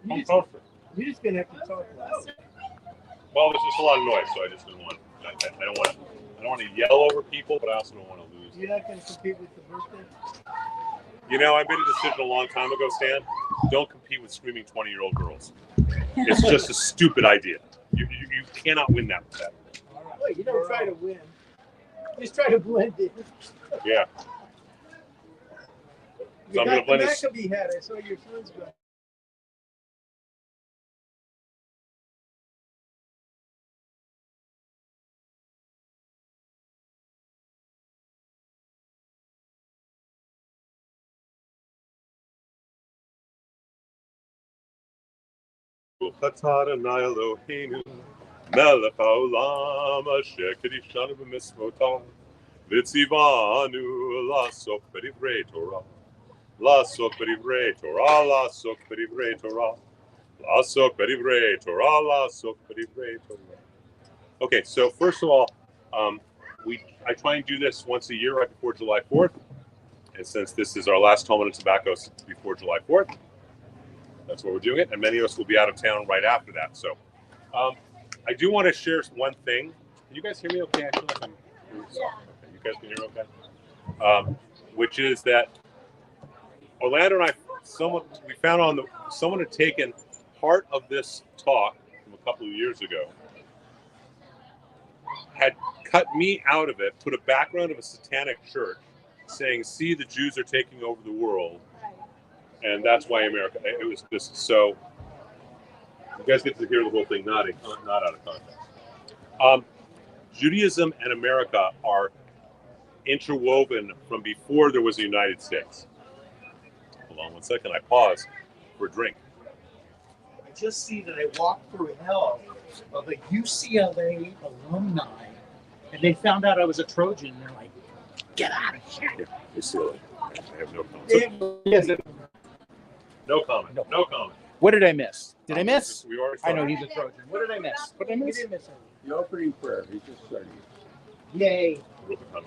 I'm comfortable. You're just gonna have to talk loud. Well, there's just a lot of noise, so I just didn't want. I don't want to yell over people, but I also don't want to lose. You're not gonna compete with the birthday. You know, I made a decision a long time ago, Stan. Don't compete with screaming 20-year-old girls. It's just a stupid idea. You cannot win that with that. Well, you don't try to win. Just try to blend in. Yeah. You I'm got gonna the blend this. Maccabee hat. I saw your son's got. Okay, so first of all, I try and do this once a year right before July 4th. And since this is our last Talmud and Tobacco before July 4th, that's what we're doing it. And many of us will be out of town right after that. So I do want to share one thing. Can you guys hear me okay? I feel like I'm okay. You guys can hear me okay? Which is that Orlando and I, someone had taken part of this talk from a couple of years ago, had cut me out of it, put a background of a satanic church saying, see, the Jews are taking over the world. And that's why America, it was just so, you guys get to hear the whole thing, not out of context. Judaism and America are interwoven from before there was the United States. Hold on one second, I pause for a drink. I just see that I walked through hell of a UCLA alumni, and they found out I was a Trojan, and they're like, get out of here. Yeah, UCLA. I have no comment. No comment. No comment. What did I miss? Did I miss? We already I know started. he's a Trojan. What did I miss? What did I You miss? didn't miss anything. The opening prayer, he just started. Yay. All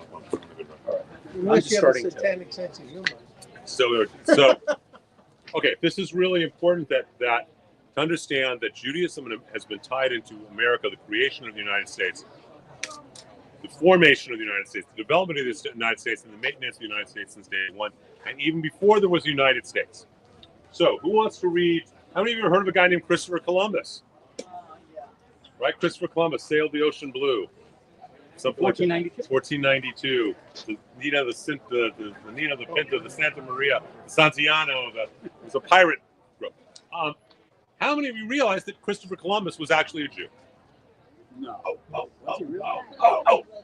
right. Unless you have a starting to. satanic sense of humor. So okay, this is really important that to understand that Judaism has been tied into America, the creation of the United States, the formation of the United States, the development of the United States, and the maintenance of the United States since day one, and even before there was the United States. So, who wants to read? How many of you have heard of a guy named Christopher Columbus? Yeah. Right, Christopher Columbus sailed the ocean blue. Something 1492. 1492. The Nina the Nina the Pinta, the Santa Maria, the Santillano. It was a pirate group. How many of you realize that Christopher Columbus was actually a Jew? No.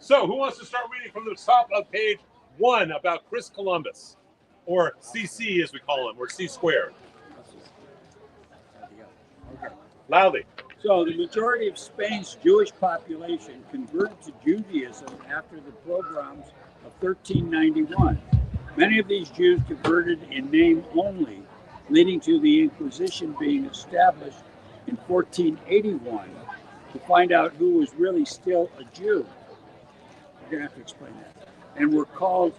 So, who wants to start reading from the top of page 1 about Chris Columbus, or CC as we call him, or C squared? Okay. Loudly. So the majority of Spain's Jewish population converted to Judaism after the pogroms of 1391. Many of these Jews converted in name only, leading to the Inquisition being established in 1481 to find out who was really still a Jew. We're going to have to explain that. And were called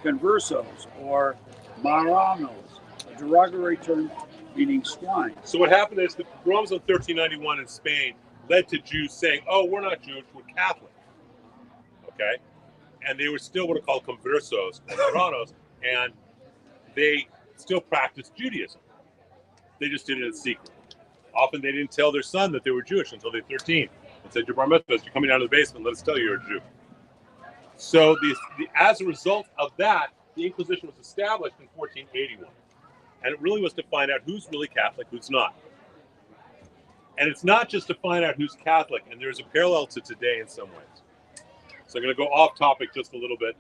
conversos or marranos, a derogatory term meaning swine. So what happened is the pogroms of 1391 in Spain led to Jews saying, "Oh, we're not Jewish, we're Catholic." Okay, and they were still what are called conversos, or marranos, and they still practiced Judaism. They just did it in secret. Often they didn't tell their son that they were Jewish until they were 13 and said, "Your bar mitzvah, you're coming out of the basement. Let us tell you you're a Jew." So as a result of that, the Inquisition was established in 1481. And it really was to find out who's really Catholic, who's not. And it's not just to find out who's Catholic, and there's a parallel to today in some ways. So I'm going to go off topic just a little bit,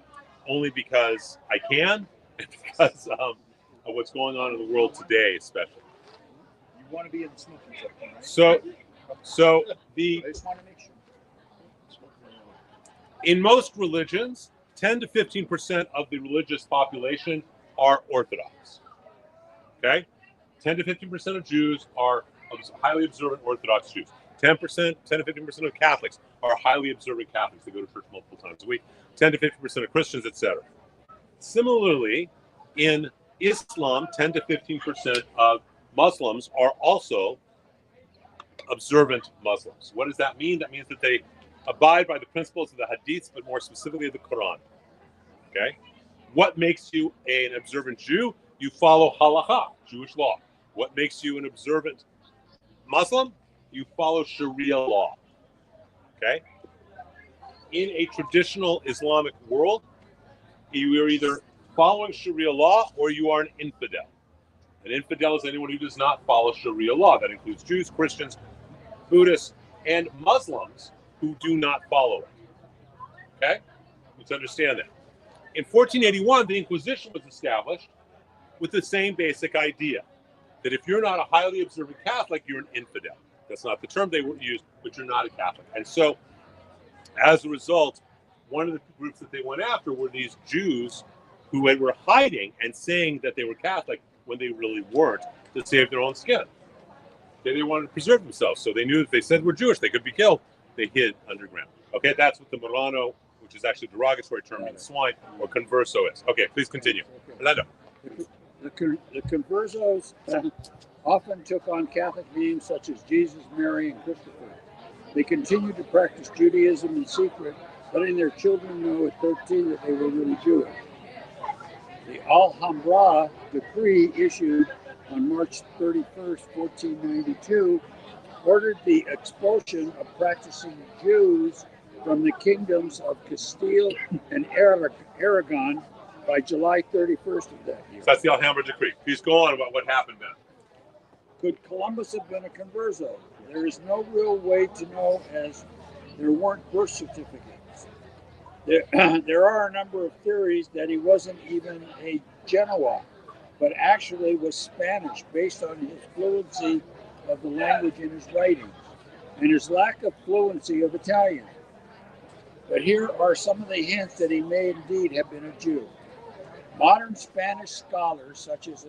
only because I can, and because of what's going on in the world today, especially. You want to be in the smoking section, right? So I just want to make sure. in most religions, 10 to 15% of the religious population are Orthodox. Okay? 10 to 15% of Jews are highly observant Orthodox Jews. 10 to 15% of Catholics are highly observant Catholics. They go to church multiple times a week. 10 to 15% of Christians, etc. Similarly, in Islam, 10 to 15% of Muslims are also observant Muslims. What does that mean? That means that they abide by the principles of the Hadiths, but more specifically the Quran. Okay? What makes you an observant Jew? You follow halakha, Jewish law. What makes you an observant Muslim? You follow Sharia law. Okay? In a traditional Islamic world, you are either following Sharia law or you are an infidel. An infidel is anyone who does not follow Sharia law. That includes Jews, Christians, Buddhists, and Muslims who do not follow it. Okay? Let's understand that. In 1481, the Inquisition was established with the same basic idea, that if you're not a highly observant Catholic, you're an infidel. That's not the term they used, but you're not a Catholic. And so, as a result, one of the groups that they went after were these Jews who were hiding and saying that they were Catholic when they really weren't, to save their own skin. They wanted to preserve themselves, so they knew if they said we're Jewish, they could be killed. They hid underground. Okay, that's what the Marrano, which is actually a derogatory term, means swine, or converso is. Okay, please continue. Orlando. The conversos often took on Catholic names such as Jesus, Mary, and Christopher. They continued to practice Judaism in secret, letting their children know at 13 that they were really Jewish. The Alhambra decree issued on March 31st, 1492, ordered the expulsion of practicing Jews from the kingdoms of Castile and Aragon by July 31st of that year. So that's the Alhambra decree. Please go on about what happened then. Could Columbus have been a converso? There is no real way to know, as there weren't birth certificates. There are a number of theories that he wasn't even a Genoa, but actually was Spanish based on his fluency of the language in his writings and his lack of fluency of Italian. But here are some of the hints that he may indeed have been a Jew. Modern Spanish scholars such as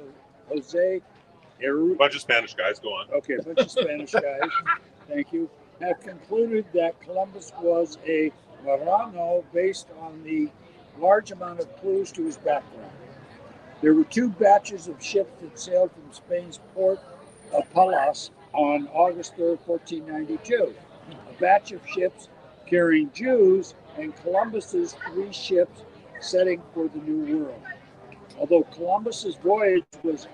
Jose A bunch of Spanish guys, go on. Okay, a bunch of Spanish guys, thank you, have concluded that Columbus was a Marrano based on the large amount of clues to his background. There were two batches of ships that sailed from Spain's port of Palos on August 3rd, 1492. A batch of ships carrying Jews and Columbus's 3 ships setting for the New World. Although Columbus's voyage was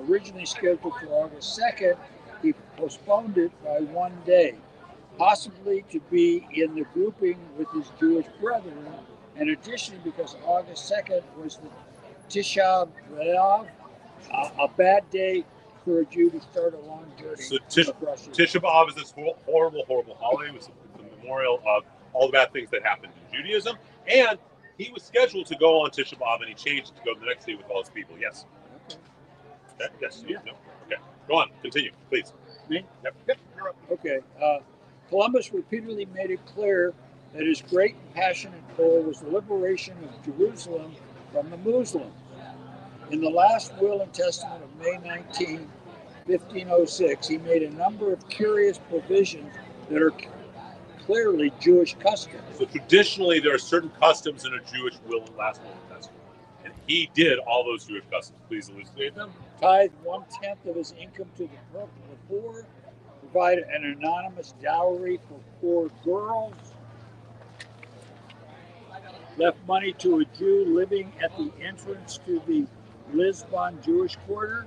originally scheduled for August 2nd, he postponed it by 1 day, possibly to be in the grouping with his Jewish brethren, and additionally because August 2nd was the Tisha B'Av, a bad day for a Jew to start a long journey. So Tisha B'Av is this horrible, horrible holiday. It was the memorial of all the bad things that happened in Judaism, and he was scheduled to go on Tisha B'Av, and he changed it to go the next day with all his people. Yes. Okay. Yes. Yeah. No. Okay. Go on. Continue, please. Me? Yep. Okay. Columbus repeatedly made it clear that his great and passionate goal was the liberation of Jerusalem from the Muslims. In the last will and testament of May 19, 1506, he made a number of curious provisions that are clearly Jewish customs. So traditionally, there are certain customs in a Jewish will and last will and testament, and he did all those Jewish customs. Please elucidate them. Tithe 1/10 of his income to the poor, provide an anonymous dowry for poor girls, left money to a Jew living at the entrance to the Lisbon Jewish quarter.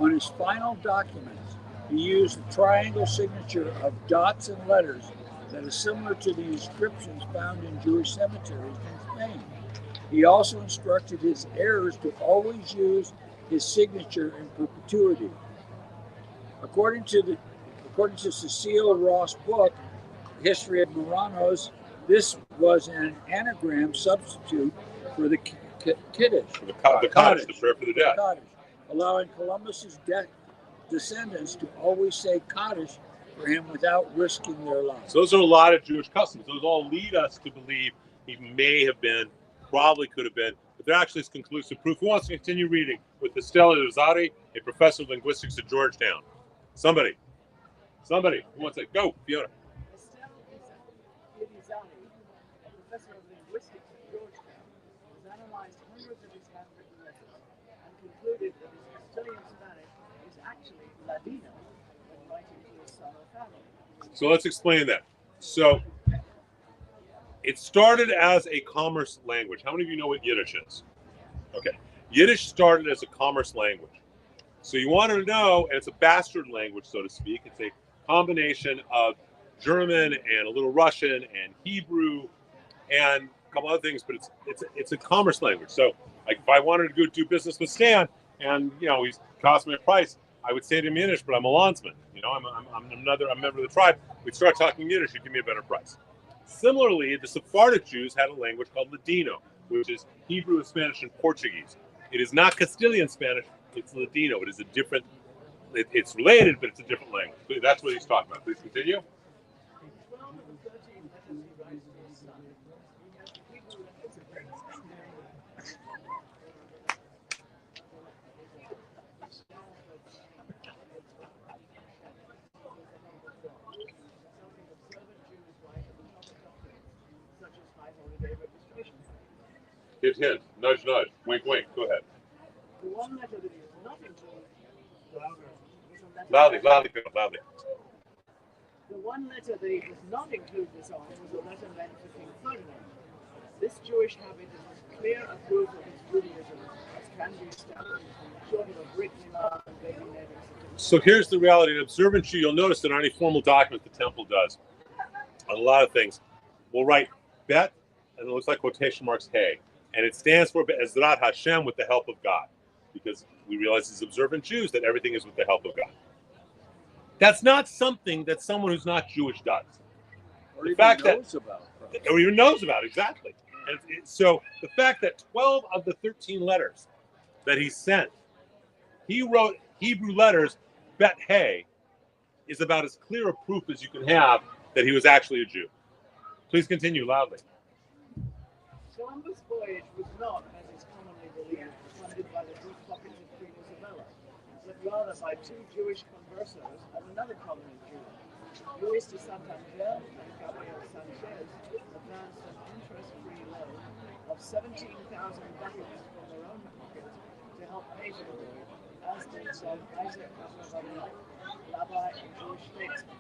On his final documents, he used a triangle signature of dots and letters that is similar to the inscriptions found in Jewish cemeteries in Spain. He also instructed his heirs to always use his signature in perpetuity. According to Cecile Ross' book, History of Marranos, this was an anagram substitute for the Kiddush. The Kaddish, the prayer for the dead. Kaddish, allowing Columbus's descendants to always say Kaddish for him without risking their lives. So those are a lot of Jewish customs. Those all lead us to believe he may have been, probably could have been, but there actually is conclusive proof. Who wants to continue reading with Estela Rosati, a professor of linguistics at Georgetown? Somebody. Who wants to go? Fiona. Estelle Irizarry, a professor of linguistics at Georgetown, has analyzed hundreds of his handwritten letters and concluded that his Castilian Spanish is actually Ladino when writing to his son or family. So let's explain that. So it started as a commerce language. How many of you know what Yiddish is? Okay. Yiddish started as a commerce language. So you want to know, and it's a bastard language, so to speak. It's a combination of German and a little Russian and Hebrew and a couple other things, but it's a commerce language. So like if I wanted to go do business with Stan and he's cost me a price, I would say to him in Yiddish, but I'm a landsman. I'm a member of the tribe. We'd start talking Yiddish, you'd give me a better price. Similarly, the Sephardic Jews had a language called Ladino, which is Hebrew, Spanish, and Portuguese. It is not Castilian Spanish, it's Ladino. It is a different, it's related, but it's a different language. That's what he's talking about. Please continue. 12 of the 13 letters he writes to his son, he has the Hebrew letters of his name. Such as high holiday registration. Hint, hint, nudge, nudge, wink, wink. Go ahead. The one letter that he does not include was a letter. Loudly, loudly. The one letter that he does not include this on was a letter meant for King Ferdinand. This Jewish habit is as clear a proof of his Judaism as can be established, short of a written Milan and baby naming certificate. So here's the reality. An observant Jew, you'll notice that on any formal document the temple does, on a lot of things, we'll write Bet, and it looks like quotation marks Hey. And it stands for Be'ezrat Hashem, with the help of God. Because we realize as observant Jews that everything is with the help of God. That's not something that someone who's not Jewish does. Or The even fact that- knows about. Or even knows about, exactly. And so the fact that 12 of the 13 letters that he sent, he wrote Hebrew letters, Bet Hey, is about as clear a proof as you can have that he was actually a Jew. Please continue loudly. Columbus' voyage was not, as is commonly believed, funded by the deep pockets of Queen Isabella, but rather by two Jewish conversos and another prominent Jew. Luis de Santander and Gabriel Sanchez advanced an interest-free loan of 17,000 ducats from their own pockets to help pay for the voyage, as did St. Isaac Abravanel, rabbi and Jewish statesman.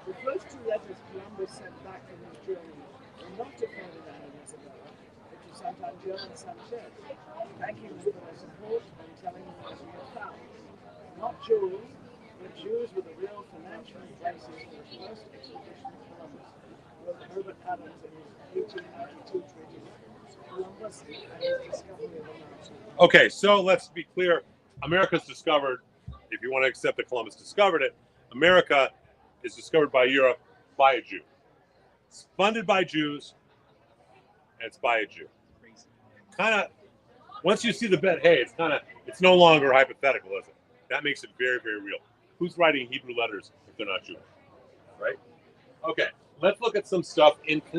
The first two letters Columbus sent back from his journey were not to Ferdinand and Isabella, but to Santander and Sanchez, thanking them for their support and telling them what we had found. Not jewels, but Jews with a real financial basis for the first expedition of Columbus, wrote Herbert Adams in his 1892 treatise, Columbus and his discovery of America. Okay, so let's be clear. America's discovered, if you want to accept that Columbus discovered it, America is discovered by Europe by a Jew. It's funded by Jews, and it's by a Jew. Kind of, once you see the Bet Hey, it's no longer hypothetical, is it? That makes it very, very real. Who's writing Hebrew letters if they're not Jewish, right? Okay, let's look at some stuff in the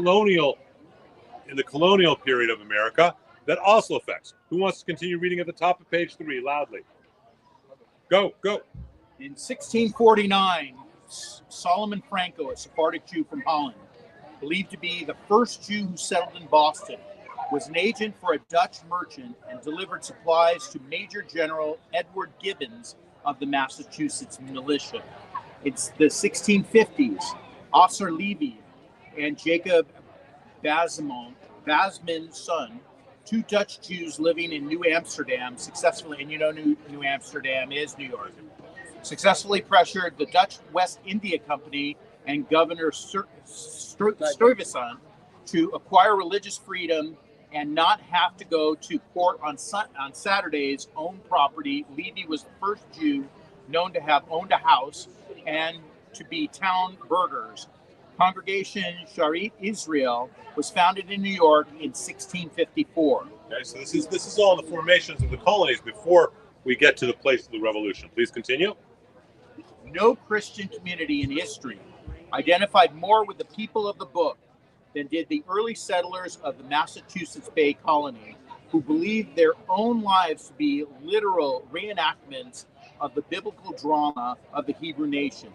colonial period of America that also affects. Who wants to continue reading at the top of page 3 loudly? Go. In 1649, Solomon Franco, a Sephardic Jew from Holland, believed to be the first Jew who settled in Boston, was an agent for a Dutch merchant and delivered supplies to Major General Edward Gibbons of the Massachusetts militia. It's the 1650s. Officer Levy and Jacob Basman's son, two Dutch Jews living in New Amsterdam, successfully, and you know New Amsterdam is New York, successfully pressured the Dutch West India Company and Governor Stuyvesant to acquire religious freedom and not have to go to court on Saturdays, own property. Levy was the first Jew known to have owned a house and to be town burghers. Congregation Sharit Israel was founded in New York in 1654. Okay, so this is all the formations of the colonies before we get to the place of the revolution. Please continue. No Christian community in history identified more with the people of the book than did the early settlers of the Massachusetts Bay Colony, who believed their own lives to be literal reenactments of the biblical drama of the Hebrew nation.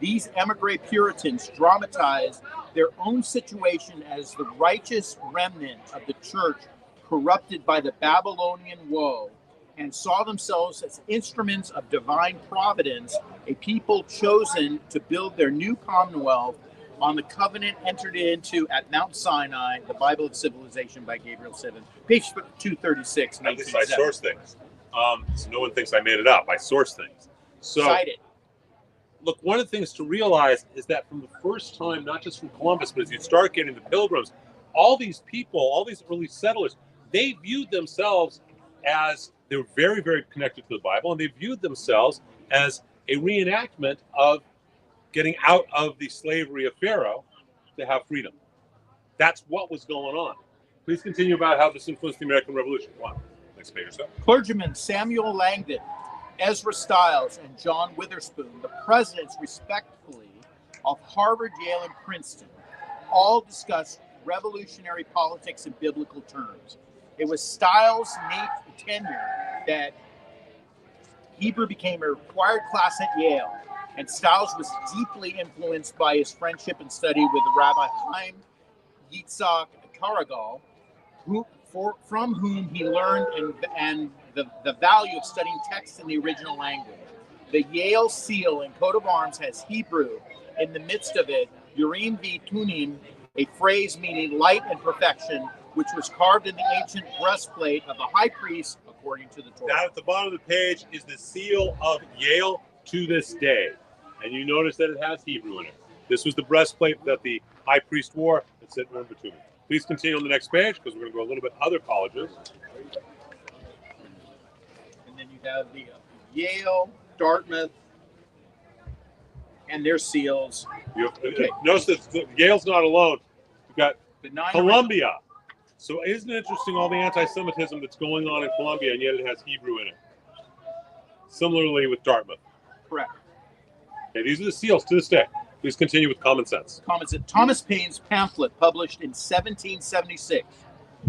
These emigre Puritans dramatized their own situation as the righteous remnant of the church corrupted by the Babylonian woe and saw themselves as instruments of divine providence, a people chosen to build their new commonwealth on the covenant entered into at Mount Sinai, the Bible of Civilization by Gabriel Sivan, page 236. At least I source things. So no one thinks I made it up. I source things. So, Cite it. look, one of the things to realize is that from the first time, not just from Columbus, but as you start getting the Pilgrims, all these people, all these early settlers, they viewed themselves as, they were very, very connected to the Bible, and they viewed themselves as a reenactment of getting out of the slavery of Pharaoh to have freedom. That's what was going on. Please continue about how this influenced the American Revolution. Go on. Next page or so. Clergymen Samuel Langdon, Ezra Stiles, and John Witherspoon, the presidents, respectively, of Harvard, Yale, and Princeton, all discussed revolutionary politics in biblical terms. It was Stiles' tenure that Hebrew became a required class at Yale, and Stiles was deeply influenced by his friendship and study with Rabbi Chaim Yitzhak Karagal, from whom he learned and the value of studying text in the original language. The Yale seal and coat of arms has Hebrew in the midst of it, Urim v'Tunim, a phrase meaning light and perfection, which was carved in the ancient breastplate of the high priest according to the Torah. Down at the bottom of the page is the seal of Yale to this day. And you notice that it has Hebrew in it. This was the breastplate that the high priest wore that said Urim v'Tunim. Please continue on the next page because we're going to go a little bit other colleges. And then you have the Yale, Dartmouth, and their seals. Notice that Yale's not alone. You've got The 9 Columbia. So isn't it interesting all the anti-Semitism that's going on in Columbia, and yet it has Hebrew in it? Similarly with Dartmouth. Correct. Okay, these are the seals to this day. Please continue with common sense. Comments that Thomas Paine's pamphlet, published in 1776,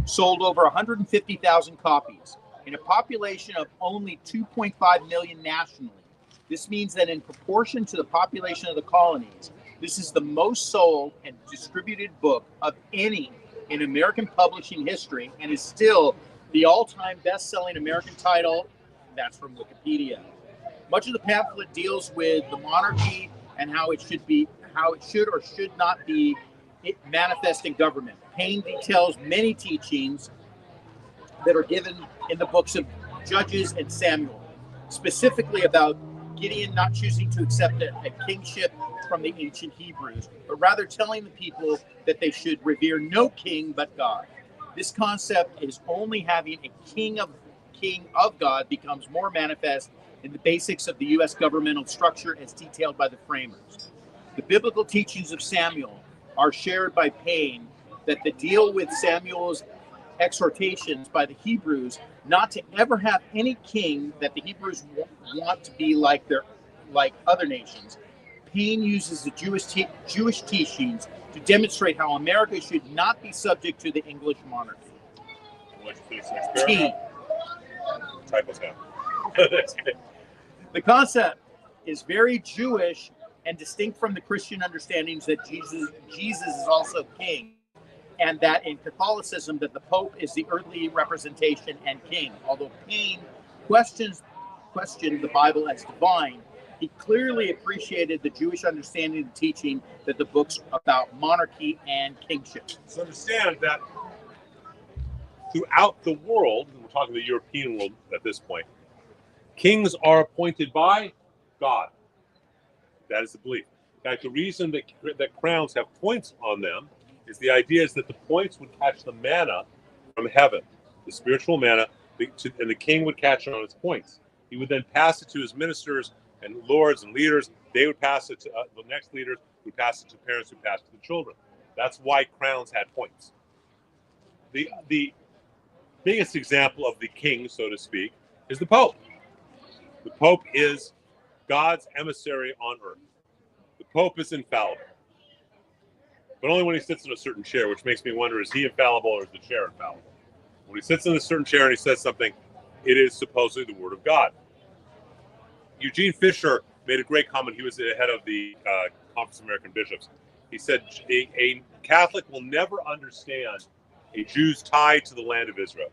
sold over 150,000 copies in a population of only 2.5 million nationally. This means that in proportion to the population of the colonies, this is the most sold and distributed book of any in American publishing history, and is still the all-time best-selling American title. That's from Wikipedia. Much of the pamphlet deals with the monarchy and how it should or should not be manifest in government. Paine details many teachings that are given in the books of Judges and Samuel, specifically about Gideon not choosing to accept a kingship from the ancient Hebrews, but rather telling the people that they should revere no king but God. This concept is only having a king of God becomes more manifest in the basics of the U.S. governmental structure as detailed by the framers. The biblical teachings of Samuel are shared by Paine that the deal with Samuel's exhortations by the Hebrews not to ever have any king that the Hebrews want to be like other nations. Paine uses the Jewish teachings to demonstrate how America should not be subject to the English monarchy. T. Typos now. The concept is very Jewish and distinct from the Christian understandings that Jesus is also king, and that in Catholicism that the Pope is the earthly representation and king. Although Paine questioned the Bible as divine, he clearly appreciated the Jewish understanding and teaching that the books about monarchy and kingship. So understand that throughout the world, and we're talking the European world at this point, kings are appointed by God. That is the belief. In fact, the reason that crowns have points on them is the idea is that the points would catch the manna from heaven, the spiritual manna, and the king would catch it on its points. He would then pass it to his ministers and lords and leaders. They would pass it to the next leaders, who pass it to parents, who pass it to the children. That's why crowns had points. The biggest example of the king, so to speak, is the Pope. The Pope is God's emissary on earth. The Pope is infallible. But only when he sits in a certain chair, which makes me wonder, is he infallible or is the chair infallible? When he sits in a certain chair and he says something, it is supposedly the word of God. Eugene Fisher made a great comment. He was the head of the Conference of American Bishops. He said, a Catholic will never understand a Jew's tie to the land of Israel.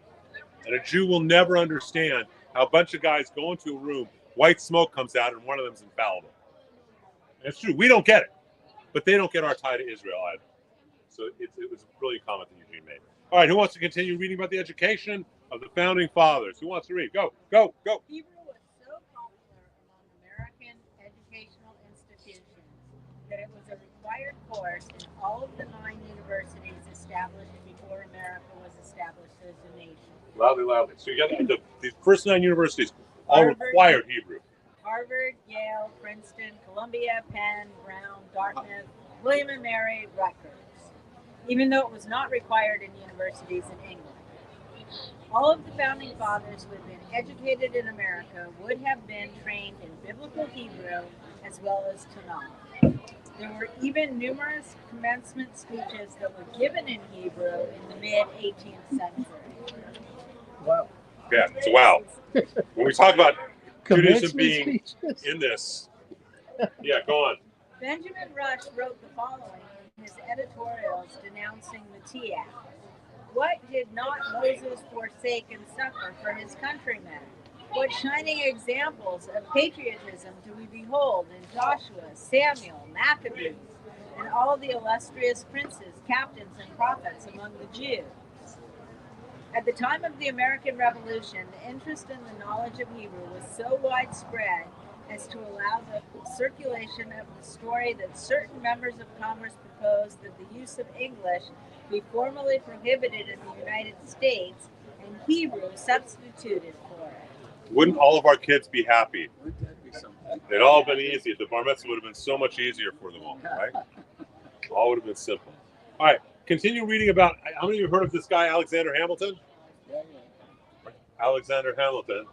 And a Jew will never understand how a bunch of guys go into a room, white smoke comes out, and one of them's infallible. And it's true. We don't get it, but they don't get our tie to Israel either. So it was a brilliant comment that Eugene made. All right, who wants to continue reading about the education of the founding fathers? Who wants to read? Go, go, go. Hebrew was so popular among American educational institutions that it was a required course in all of the 9 universities established before America was established as a nation. Loudly, loudly. So you got the first 9 universities all Harvard, required Hebrew. Harvard, Yale, Princeton, Columbia, Penn, Brown, Dartmouth, William and Mary, Rutgers, even though it was not required in universities in England. All of the founding fathers who had been educated in America would have been trained in biblical Hebrew as well as Tanakh. There were even numerous commencement speeches that were given in Hebrew in the mid-18th century. Wow. Yeah, so wow. When we talk about Judaism Commencement being speeches. in this, yeah, go on. Benjamin Rush wrote the following in his editorials denouncing the Tea Act. What did not Moses forsake and suffer for his countrymen? What shining examples of patriotism do we behold in Joshua, Samuel, Maccabees, and all the illustrious princes, captains, and prophets among the Jews? At the time of the American Revolution, the interest in the knowledge of Hebrew was so widespread as to allow the circulation of the story that certain members of Congress proposed that the use of English be formally prohibited in the United States and Hebrew substituted for it. Wouldn't all of our kids be happy? Wouldn't that be something? It'd all been easy. The bar mitzvah would have been so much easier for them all, right? All would have been simple. All right, continue reading about, how many of you have heard of this guy, Alexander Hamilton? Yeah. Alexander Hamilton.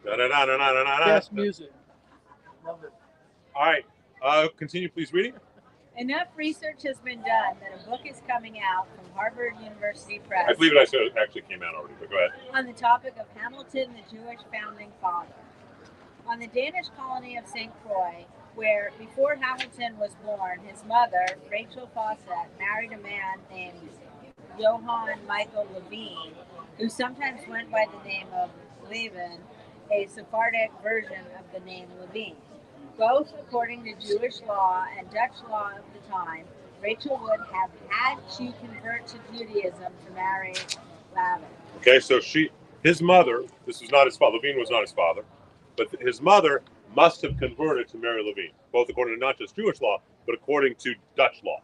Da-da-da-da-da-da-da. Yes, music. Love it. All right, continue please reading. Enough research has been done that a book is coming out from Harvard University Press I believe it actually came out already, but go ahead. on the topic of Hamilton, the Jewish founding father. On the Danish colony of St. Croix, where before Hamilton was born, his mother, Rachel Fawcett, married a man named Johann Michael Levine, who sometimes went by the name of Levin, a Sephardic version of the name Levine. Both according to Jewish law and Dutch law of the time, Rachel would have had to convert to Judaism to marry Lavin. Okay, so his mother, this was not his father, Levine was not his father, but his mother must have converted to marry Levine, both according to not just Jewish law, but according to Dutch law.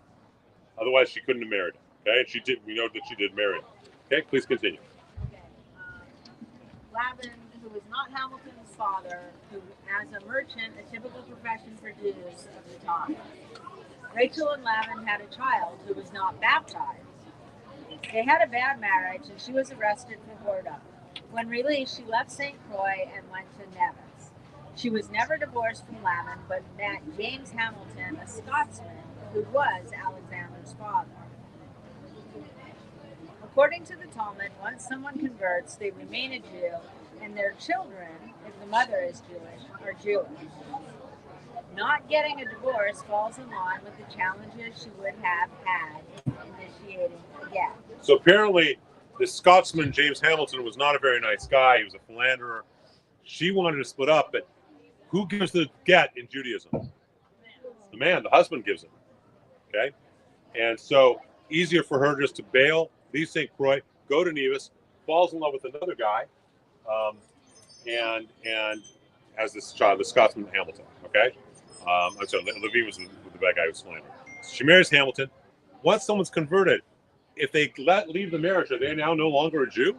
Otherwise, she couldn't have married him. Okay, and she did. We know that she did marry him. Okay, please continue. Okay. Lavin, who was not Hamilton's father, who, as a merchant, a typical profession for Jews of the time. Rachel and Lavin had a child who was not baptized. They had a bad marriage, and she was arrested for whoredom. When released, she left St. Croix and went to Nevis. She was never divorced from Lavin, but met James Hamilton, a Scotsman, who was Alexander's father. According to the Talmud, once someone converts, they remain a Jew, and their children, if the mother is Jewish, are Jewish. Not getting a divorce falls in line with the challenges she would have had in initiating again. So apparently, the Scotsman, James Hamilton, was not a very nice guy. He was a philanderer. She wanted to split up, but who gives the get in Judaism? The man, the husband gives it. Okay? And so, easier for her just to bail, leave St. Croix, go to Nevis, falls in love with another guy, and has this child, the Scotsman Hamilton. Okay? I'm sorry, Levine was the bad guy who was philandering. So she marries Hamilton. Once someone's converted, if they leave the marriage, are they now no longer a Jew?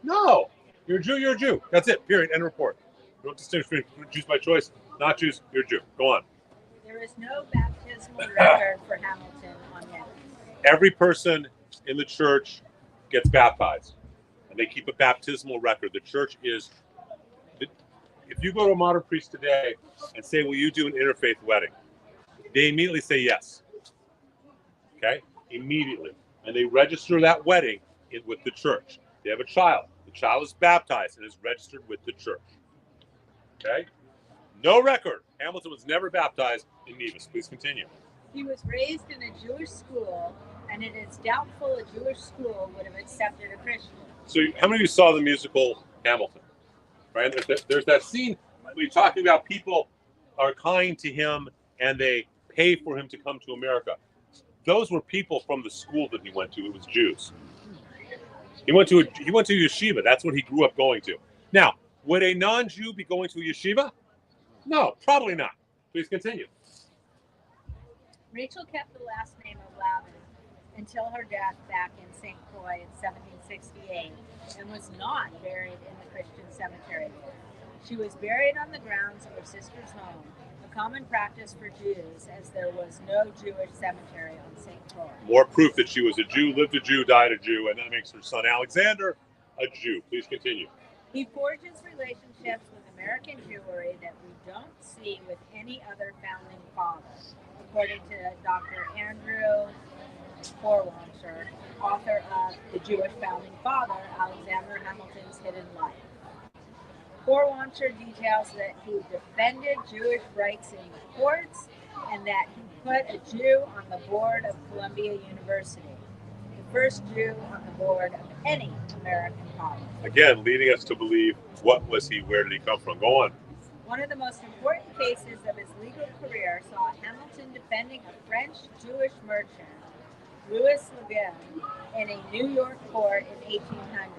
No. You're a Jew, you're a Jew. That's it. Period. End of report. You don't distinguish between Jews by choice, not Jews, you're a Jew. Go on. There is no baptismal record for Hamilton on Nevis. Every person in the church gets baptized, and they keep a baptismal record. The church is, if you go to a modern priest today and say, will you do an interfaith wedding? They immediately say yes. Okay? Immediately. And they register that wedding with the church. They have a child. The child is baptized and is registered with the church. Okay? No record. Hamilton was never baptized in Nevis. Please continue. He was raised in a Jewish school, and it is doubtful a Jewish school would have accepted a Christian. So how many of you saw the musical Hamilton? right? There's that scene we're talking about. People are kind to him and they pay for him to come to America. Those were people from the school that he went to. It was Jews. He went to yeshiva. That's what he grew up going to. Now, would a non-Jew be going to a yeshiva? No, probably not. Please continue. Rachel kept the last name of Lavin until her death back in St. Croix in 1768 and was not buried in the Christian cemetery there. She was buried on the grounds of her sister's home, a common practice for Jews, as there was no Jewish cemetery on St. Croix. More proof that she was a Jew, lived a Jew, died a Jew, and that makes her son Alexander a Jew. Please continue. He forges relationships with American Jewry that we don't see with any other founding father, according to Dr. Andrew Forwancher, author of The Jewish Founding Father, Alexander Hamilton's Hidden Life. Forwancher details that he defended Jewish rights in the courts and that he put a Jew on the board of Columbia University, the first Jew on the board of any American college. Again, leading us to believe, what was he, where did he come from? Go on. One of the most important cases of his legal career saw Hamilton defending a French Jewish merchant, Louis Le Guin, in a New York court in 1800.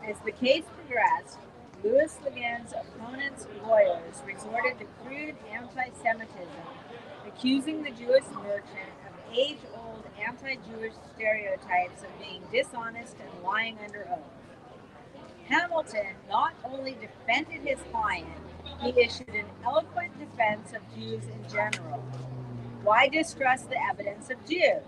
As the case progressed, Louis Le Guin's opponent's lawyers resorted to crude anti-Semitism, accusing the Jewish merchant of age-old anti-Jewish stereotypes of being dishonest and lying under oath. Hamilton not only defended his client, he issued an eloquent defense of Jews in general. Why distrust the evidence of Jews?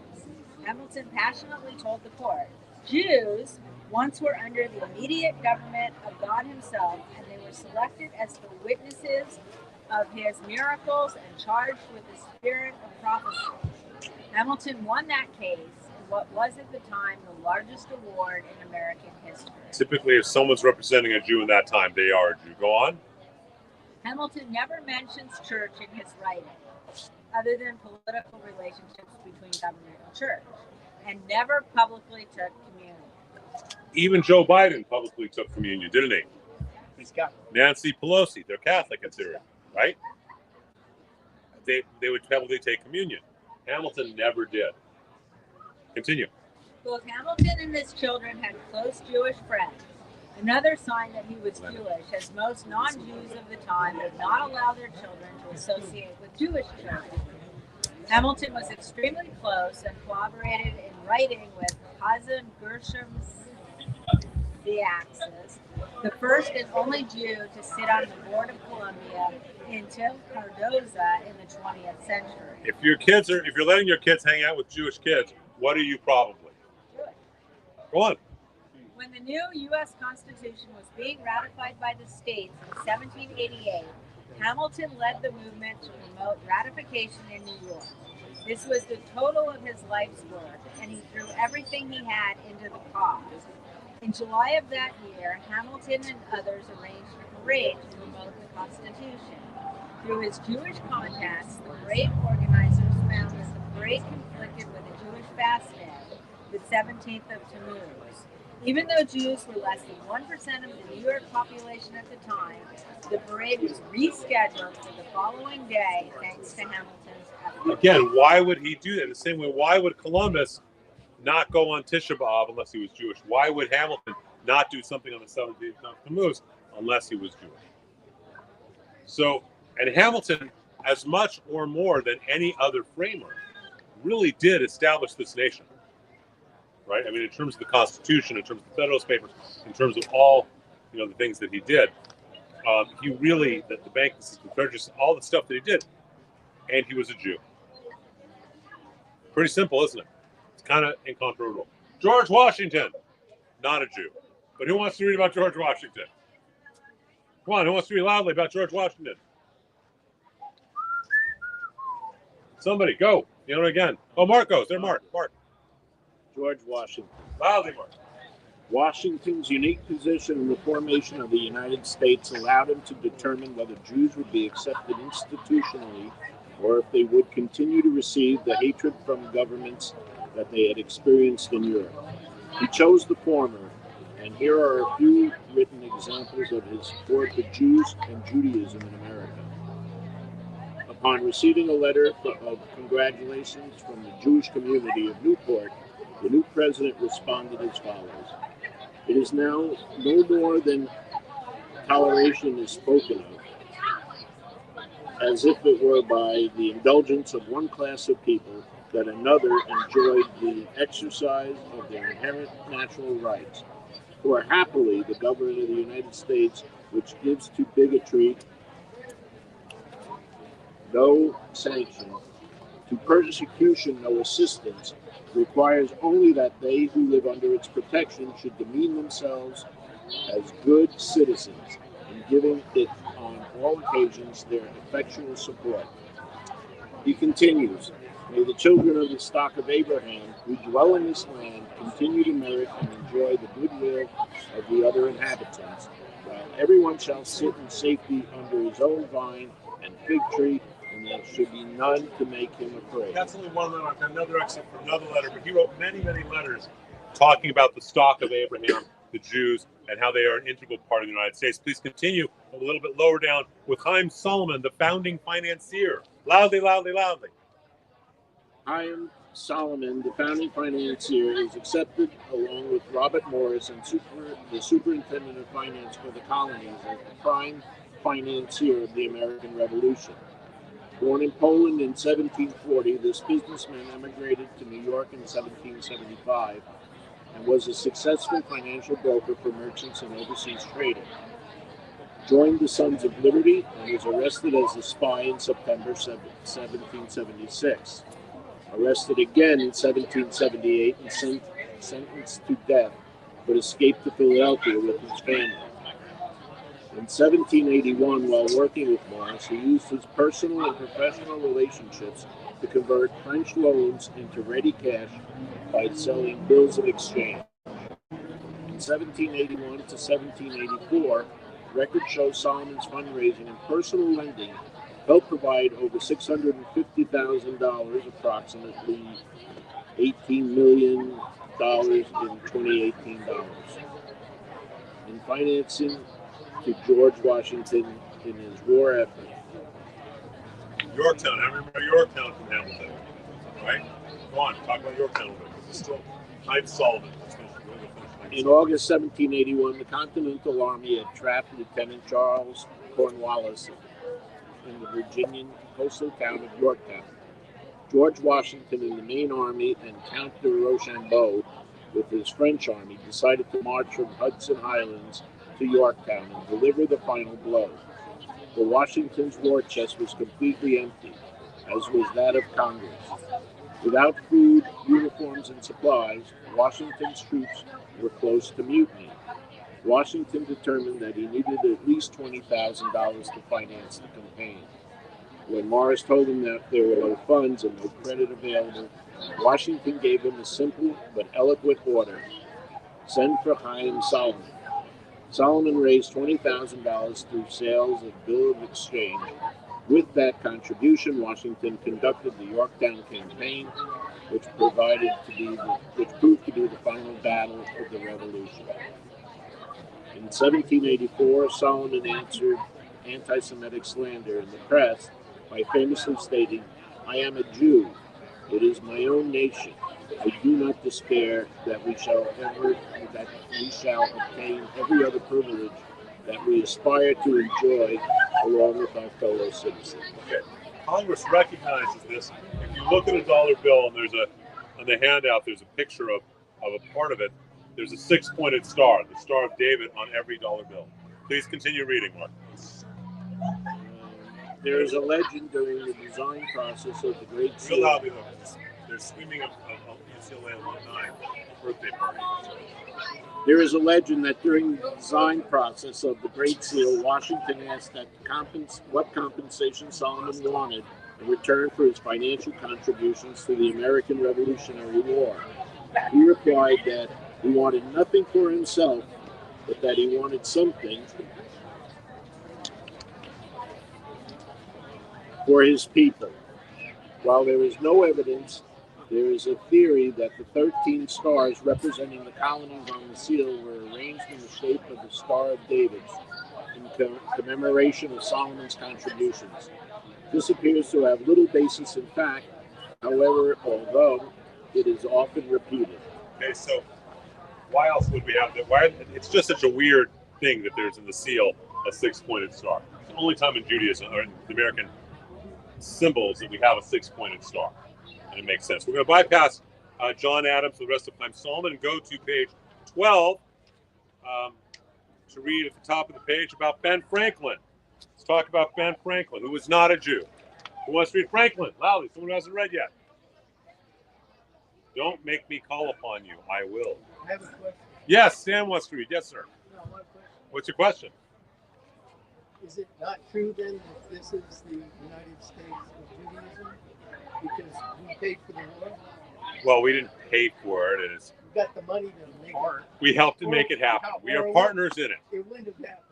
Hamilton passionately told the court, Jews once were under the immediate government of God himself, and they were selected as the witnesses of his miracles and charged with the spirit of prophecy. Hamilton won that case in what was at the time the largest award in American history. Typically, if someone's representing a Jew in that time, they are a Jew. Go on. Hamilton never mentions church in his writing, other than political relationships between government and church, and never publicly took communion. Even Joe Biden publicly took communion, didn't he? He's got Nancy Pelosi, they're Catholic in theory, right? They would publicly take communion. Hamilton never did. Continue. Both Hamilton and his children had close Jewish friends. Another sign that he was Jewish, as most non-Jews of the time would not allow their children to associate with Jewish children. Hamilton was extremely close and collaborated in writing with Hazen Gershom's Axis, the first and only Jew to sit on the board of Columbia until Cardoza in the 20th century. If you're letting your kids hang out with Jewish kids, what are you probably? Jewish. Go on. When the new U.S. Constitution was being ratified by the states in 1788, Hamilton led the movement to promote ratification in New York. This was the total of his life's work, and he threw everything he had into the cause. In July of that year, Hamilton and others arranged a parade to promote the Constitution. Through his Jewish contacts, the parade organizers found that the parade conflicted with a Jewish fast day, the 17th of Tammuz. Even though Jews were less than 1% of the New York population at the time, the parade was rescheduled for the following day thanks to Hamilton's efforts. Again, why would he do that? The same way, why would Columbus not go on Tisha B'Av unless he was Jewish? Why would Hamilton not do something on the 17th of Tammuz unless he was Jewish? So, and Hamilton, as much or more than any other framer, really did establish this nation. Right? I mean, in terms of the Constitution, in terms of the Federalist Papers, in terms of all, the things that he did, he really, the banking system, all the stuff that he did, and he was a Jew. Pretty simple, isn't it? It's kind of incontrovertible. George Washington, not a Jew. But who wants to read about George Washington? Come on, who wants to read loudly about George Washington? Somebody, go. Again. Oh, Marcos. They're Mark. George Washington. Loudly, Mark. Washington's unique position in the formation of the United States allowed him to determine whether Jews would be accepted institutionally or if they would continue to receive the hatred from governments that they had experienced in Europe. He chose the former, And here are a few written examples of his support for Jews and Judaism in America. Upon receiving a letter of congratulations from the Jewish community of Newport, the new president responded as follows. It is now no more than toleration is spoken of, as if it were by the indulgence of one class of people that another enjoyed the exercise of their inherent natural rights. For happily the government of the United States, which gives to bigotry no sanction, to persecution no assistance, requires only that they who live under its protection should demean themselves as good citizens, in giving it on all occasions their effectual support. He continues, may the children of the stock of Abraham, who dwell in this land, continue to merit and enjoy the goodwill of the other inhabitants, while everyone shall sit in safety under his own vine and fig tree, and there should be none to make him afraid. That's only one letter. I've got another excerpt from another letter, but he wrote many, many letters talking about the stock of Abraham, the Jews, and how they are an integral part of the United States. Please continue a little bit lower down with Chaim Solomon, the founding financier. Loudly, loudly, loudly. Chaim Solomon, the founding financier, is accepted along with Robert Morris and the superintendent of finance for the colonies as the prime financier of the American Revolution. Born in Poland in 1740, this businessman emigrated to New York in 1775 and was a successful financial broker for merchants and overseas trading. Joined the Sons of Liberty and was arrested as a spy in September 1776. Arrested again in 1778 and sentenced to death, but escaped to Philadelphia with his family. In 1781, while working with Morris, he used his personal and professional relationships to convert French loans into ready cash by selling bills of exchange. In 1781 to 1784, records show Solomon's fundraising and personal lending helped provide over $650,000, approximately $18 million in 2018 dollars, in financing to George Washington in his war effort. Yorktown. I remember Yorktown from Hamilton, right? Go on, talk about Yorktown a little bit. This is still Chaim Solomon. In August 1781, the Continental Army had trapped Lieutenant Charles Cornwallis in the Virginian coastal town of Yorktown. George Washington and the main army and Count de Rochambeau with his French army decided to march from Hudson Highlands to Yorktown and deliver the final blow. But Washington's war chest was completely empty, as was that of Congress. Without food, uniforms, and supplies, Washington's troops were close to mutiny. Washington determined that he needed at least $20,000 to finance the campaign. When Morris told him that there were no funds and no credit available, Washington gave him a simple but eloquent order: send for Chaim Solomon. Solomon raised $20,000 through sales of bill of exchange. With that contribution, Washington conducted the Yorktown campaign, which proved to be the final battle of the Revolution. In 1784, Solomon answered anti-Semitic slander in the press by famously stating, "I am a Jew. It is my own nation. I do not despair that we shall obtain every other privilege that we aspire to enjoy along with our fellow citizens." Okay. Congress recognizes this. If you look at a dollar bill and there's on the handout, there's a picture of a part of it. There's a six-pointed star, the Star of David, on every dollar bill. Please continue reading, Mark. There is a legend during the design process of the Great Seal. Real loudly, though. They're screaming of UCLA alumni birthday party. There is a legend that during the design process of the Great Seal, Washington asked what compensation Solomon wanted in return for his financial contributions to the American Revolutionary War. He replied that he wanted nothing for himself, but that he wanted something for his people. While there is no evidence There is a theory that the 13 stars representing the colonies on the seal were arranged in the shape of the Star of David in commemoration of Solomon's contributions. This appears to have little basis in fact, however, although it is often repeated. Okay, so why else would we have that? Why? It's just such a weird thing that there's in the seal a six-pointed star. It's the only time in Judaism or in the American symbols that we have a six-pointed star, and it makes sense. We're going to bypass John Adams for the rest of Chaim Solomon and go to page 12 to read at the top of the page about Ben Franklin. Let's talk about Ben Franklin, who was not a Jew. Who wants to read Franklin? Loudly, someone who hasn't read yet. Don't make me call upon you. I will. I have a question. Yes, Sam wants to read. Yes, sir. No, one question. What's your question? Is it not true then that this is the United States of Judaism? Because we paid for the war? Well, we didn't pay for it. It's, We got the money to make it. we helped to make it happen. We are partners in it. It wouldn't have happened.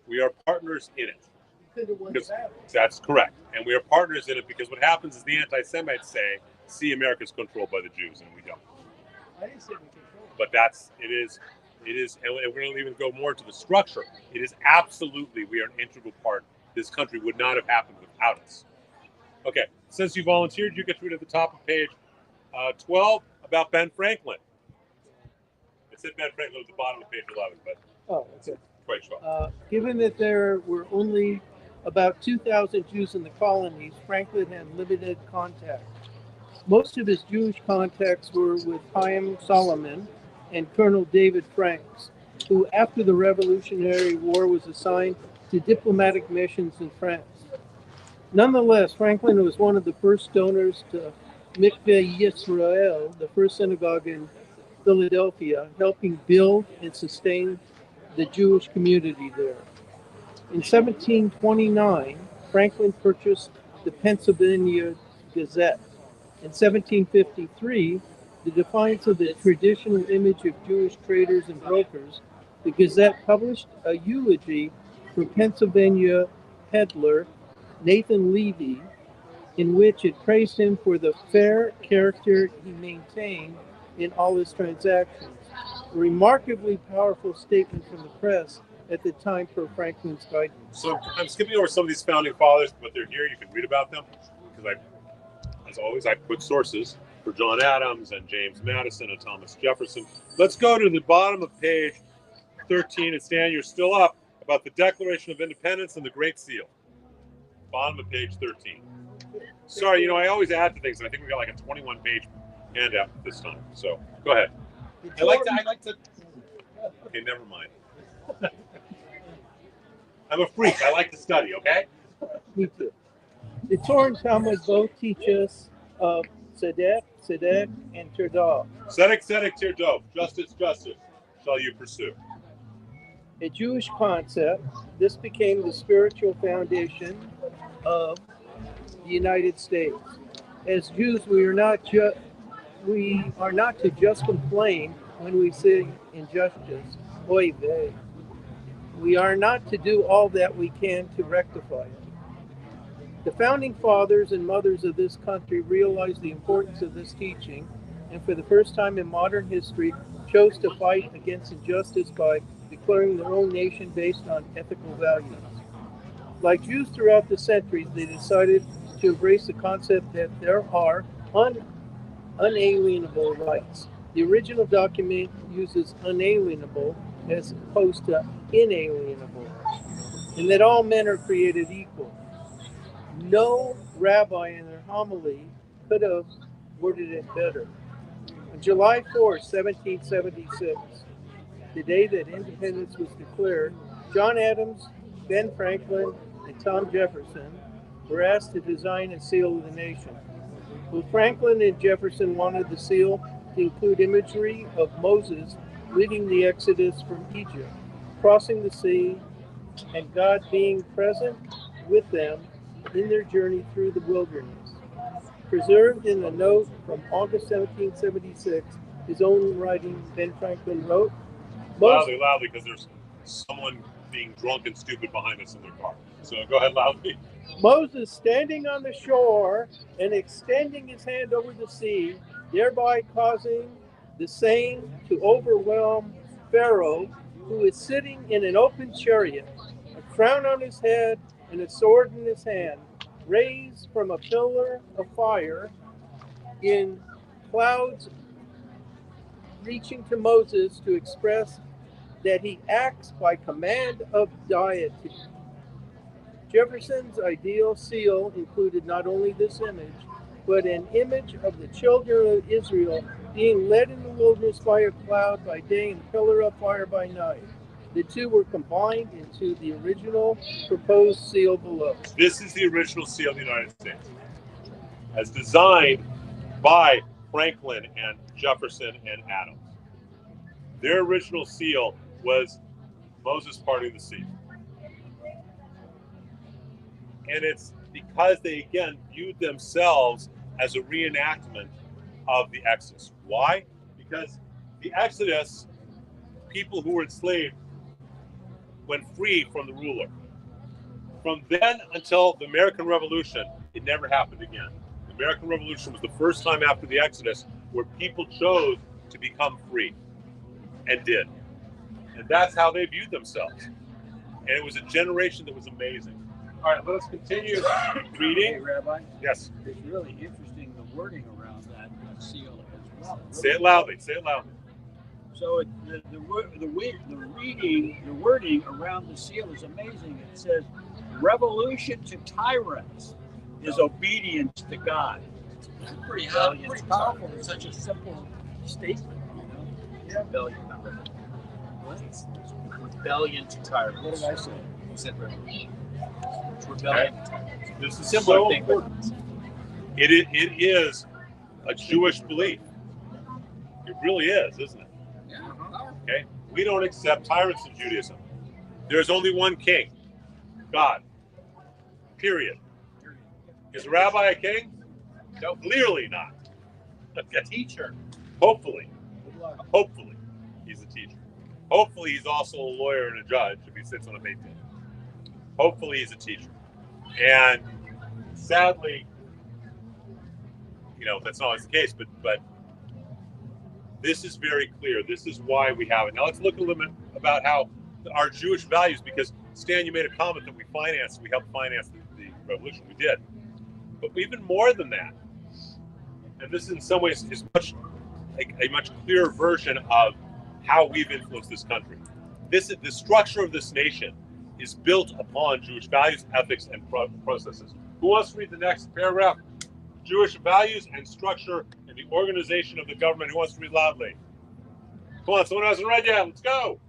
We are partners in it. You could have won the Because battle. that's correct. And we are partners in it because what happens is the anti-Semites say, see, America's controlled by the Jews, and we don't. I didn't say we controlled it. But it is, and we're going to even go more to the structure. It is absolutely, we are an integral part. This country would not have happened without us. Okay, since you volunteered, you get to read at the top of page 12 about Ben Franklin. It said Ben Franklin at the bottom of page 11, but Oh, okay. quite sure. Given that there were only about 2,000 Jews in the colonies, Franklin had limited contact. Most of his Jewish contacts were with Chaim Solomon and Colonel David Franks, who after the Revolutionary War was assigned to diplomatic missions in France. Nonetheless, Franklin was one of the first donors to Mikveh Yisrael, the first synagogue in Philadelphia, helping build and sustain the Jewish community there. In 1729, Franklin purchased the Pennsylvania Gazette. In 1753, the defiance of the traditional image of Jewish traders and brokers, the Gazette published a eulogy for Pennsylvania peddler Nathan Levy, in which it praised him for the fair character he maintained in all his transactions. A remarkably powerful statement from the press at the time for Franklin's guidance. So I'm skipping over some of these founding fathers, but they're here. You can read about them because as always, I put sources for John Adams and James Madison and Thomas Jefferson. Let's go to the bottom of page 13. And Stan, you're still up about the Declaration of Independence and the Great Seal. Bottom of page 13. Sorry, I always add to things, and I think we got like a 21-page handout this time. So go ahead. I like to. Okay, never mind. I'm a freak. I like to study. Okay. Me too. The Torah and Talmud both teach us of tzedek, and tirdah. Tzedek, tirdah. Justice, shall you pursue. A Jewish concept, this became the spiritual foundation of the United States. As Jews, we are not to just complain when we see injustice. Oy vey. We are not to do all that we can to rectify it. The founding fathers and mothers of this country realized the importance of this teaching, and for the first time in modern history, chose to fight against injustice by declaring their own nation based on ethical values. Like Jews throughout the centuries, they decided to embrace the concept that there are unalienable rights. The original document uses unalienable as opposed to inalienable, and that all men are created equal. No rabbi in their homily could have worded it better. On July 4, 1776, the day that independence was declared, John Adams, Ben Franklin, and Tom Jefferson were asked to design a seal of the nation. Both Franklin and Jefferson wanted the seal to include imagery of Moses leading the Exodus from Egypt, crossing the sea, and God being present with them in their journey through the wilderness. Preserved in a note from August 1776, his own writing, Ben Franklin wrote, Loudly, because there's someone being drunk and stupid behind us in their car. So go ahead loudly. Moses standing on the shore and extending his hand over the sea thereby causing the same to overwhelm Pharaoh, who is sitting in an open chariot, a crown on his head and a sword in his hand, raised from a pillar of fire in clouds, reaching to Moses to express that he acts by command of deity. Jefferson's ideal seal included not only this image, but an image of the children of Israel being led in the wilderness by a cloud by day and a pillar of fire by night. The two were combined into the original proposed seal below. This is the original seal of the United States, as designed by Franklin and Jefferson and Adams. Their original seal was Moses parting the sea. And it's because they, again, viewed themselves as a reenactment of the Exodus. Why? Because the Exodus, people who were enslaved went free from the ruler. From then until the American Revolution, it never happened again. The American Revolution was the first time after the Exodus where people chose to become free, and did. And that's how they viewed themselves. And it was a generation that was amazing. All right, let's continue reading. Hey, Rabbi. Yes. It's really interesting, the wording around that seal as well. Say it loudly. Say it loudly. So the wording around the seal is amazing. It says, "Revolution to tyrants is obedience to God." It's pretty powerful. It's such a simple statement, you know. Yeah. Rebellion, not revolution. What? Rebellion to tyrants. What did I say? You said revolution. It's rebellion to tyrants. This is Similar so thing, important. It is a Jewish belief. It really is, isn't it? Yeah. Okay? We don't accept tyrants in Judaism. There's only one king, God. Period. Is a rabbi a king? No, clearly not. A teacher. Hopefully. Hopefully he's a teacher. Hopefully he's also a lawyer and a judge if he sits on a beit din. Hopefully he's a teacher. And sadly, that's not always the case, but this is very clear. This is why we have it. Now let's look a little bit about how our Jewish values, because Stan, you made a comment that we helped finance the revolution. We did. But even more than that, and this in some ways is a much clearer version of how we've influenced this country. The structure of this nation is built upon Jewish values, ethics, and processes. Who wants to read the next paragraph? Jewish values and structure and the organization of the government. Who wants to read loudly? Come on, someone hasn't read yet. Let's go.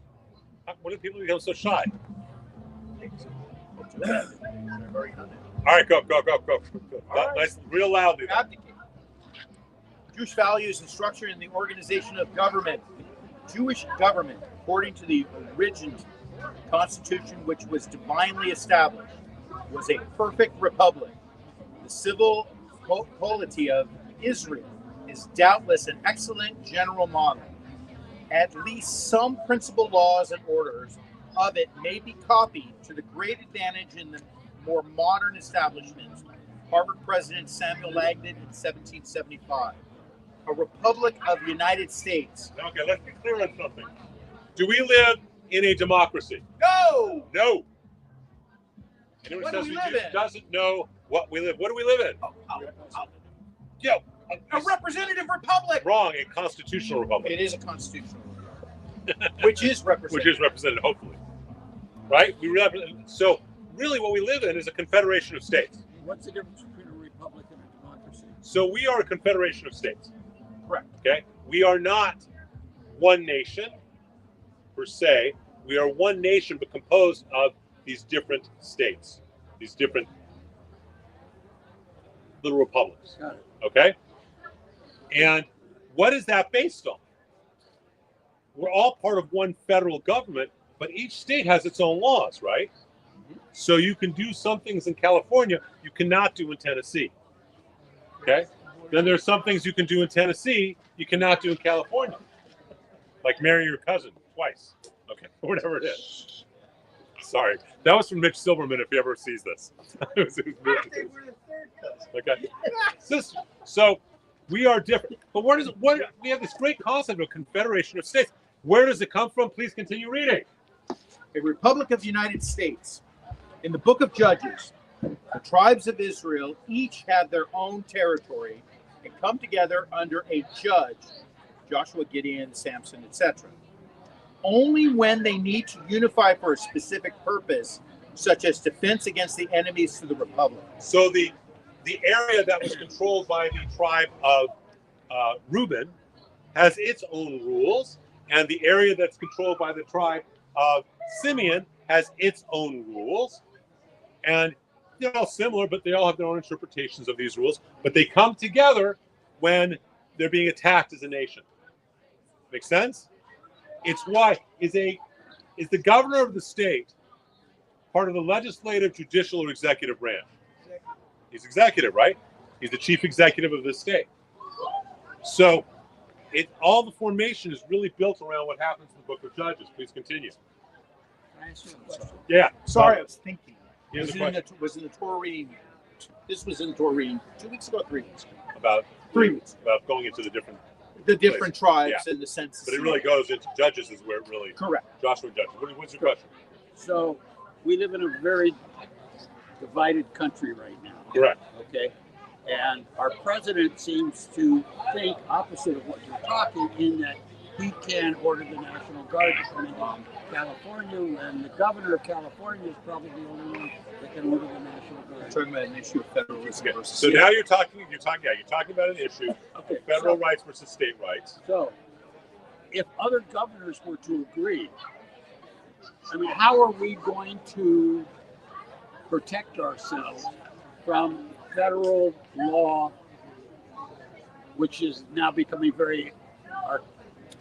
When do people become so shy? All right, go. Right. Nice, real loudly. Jewish values and structure in the organization of government. Jewish government, according to the original Constitution, which was divinely established, was a perfect republic. The civil polity of Israel is doubtless an excellent general model. At least some principal laws and orders of it may be copied to the great advantage in the more modern establishments. Harvard President Samuel Langdon in 1775. A republic of the United States. Okay, let's be clear on something. Do we live in a democracy? No! No. Anyone What says do we we live do in? doesn't know what we live. What do we live in? A representative republic. Wrong. A constitutional republic. It is a constitutional republic, which is represented. Which is represented, hopefully. Right? So really what we live in is a confederation of states. What's the difference between a republic and a democracy? So we are a confederation of states. Correct. Okay? We are not one nation, per se. We are one nation, but composed of these different states, these different little republics. Got it. Okay? And what is that based on? We're all part of one federal government, but each state has its own laws, right? So you can do some things in California you cannot do in Tennessee. Okay? Then there are some things you can do in Tennessee you cannot do in California. Like marry your cousin twice. Okay, whatever it is. Sorry. That was from Mitch Silverman, if he ever sees this. They were the third cousin. Okay. So We are different. But we have this great concept of confederation of states. Where does it come from? Please continue reading. A Republic of the United States. In the book of Judges, the tribes of Israel each have their own territory and come together under a judge, Joshua, Gideon, Samson, etc. Only when they need to unify for a specific purpose, such as defense against the enemies to the Republic. So the area that was controlled by the tribe of Reuben has its own rules, and the area that's controlled by the tribe of Simeon has its own rules. And they're all similar, but they all have their own interpretations of these rules. But they come together when they're being attacked as a nation. Make sense? It's why is the governor of the state part of the legislative, judicial, or executive branch? He's executive, right? He's the chief executive of the state. So all the formation is really built around what happens in the book of Judges. Please continue. Can I ask you a question? Yeah. Sorry, I was thinking. Here's Was the in the Torah reading. This was in the Torah reading 2 weeks ago, 3 weeks ago. About 3 weeks. About going into the different tribes Yeah. and the census. But it really goes into Judges is where it really correct. Joshua and Judges. What's your question? So we live in a very divided country right now. Correct. Okay. And our president seems to think opposite of what you're talking in that he can order the National Guard to come into California, and the governor of California is probably the only one that can order the National Guard. We're talking about an issue of federalism versus So now you're talking about an issue Okay, of federal so- rights versus state rights. So, if other governors were to agree, I mean, how are we going to protect ourselves from federal law, which is now becoming very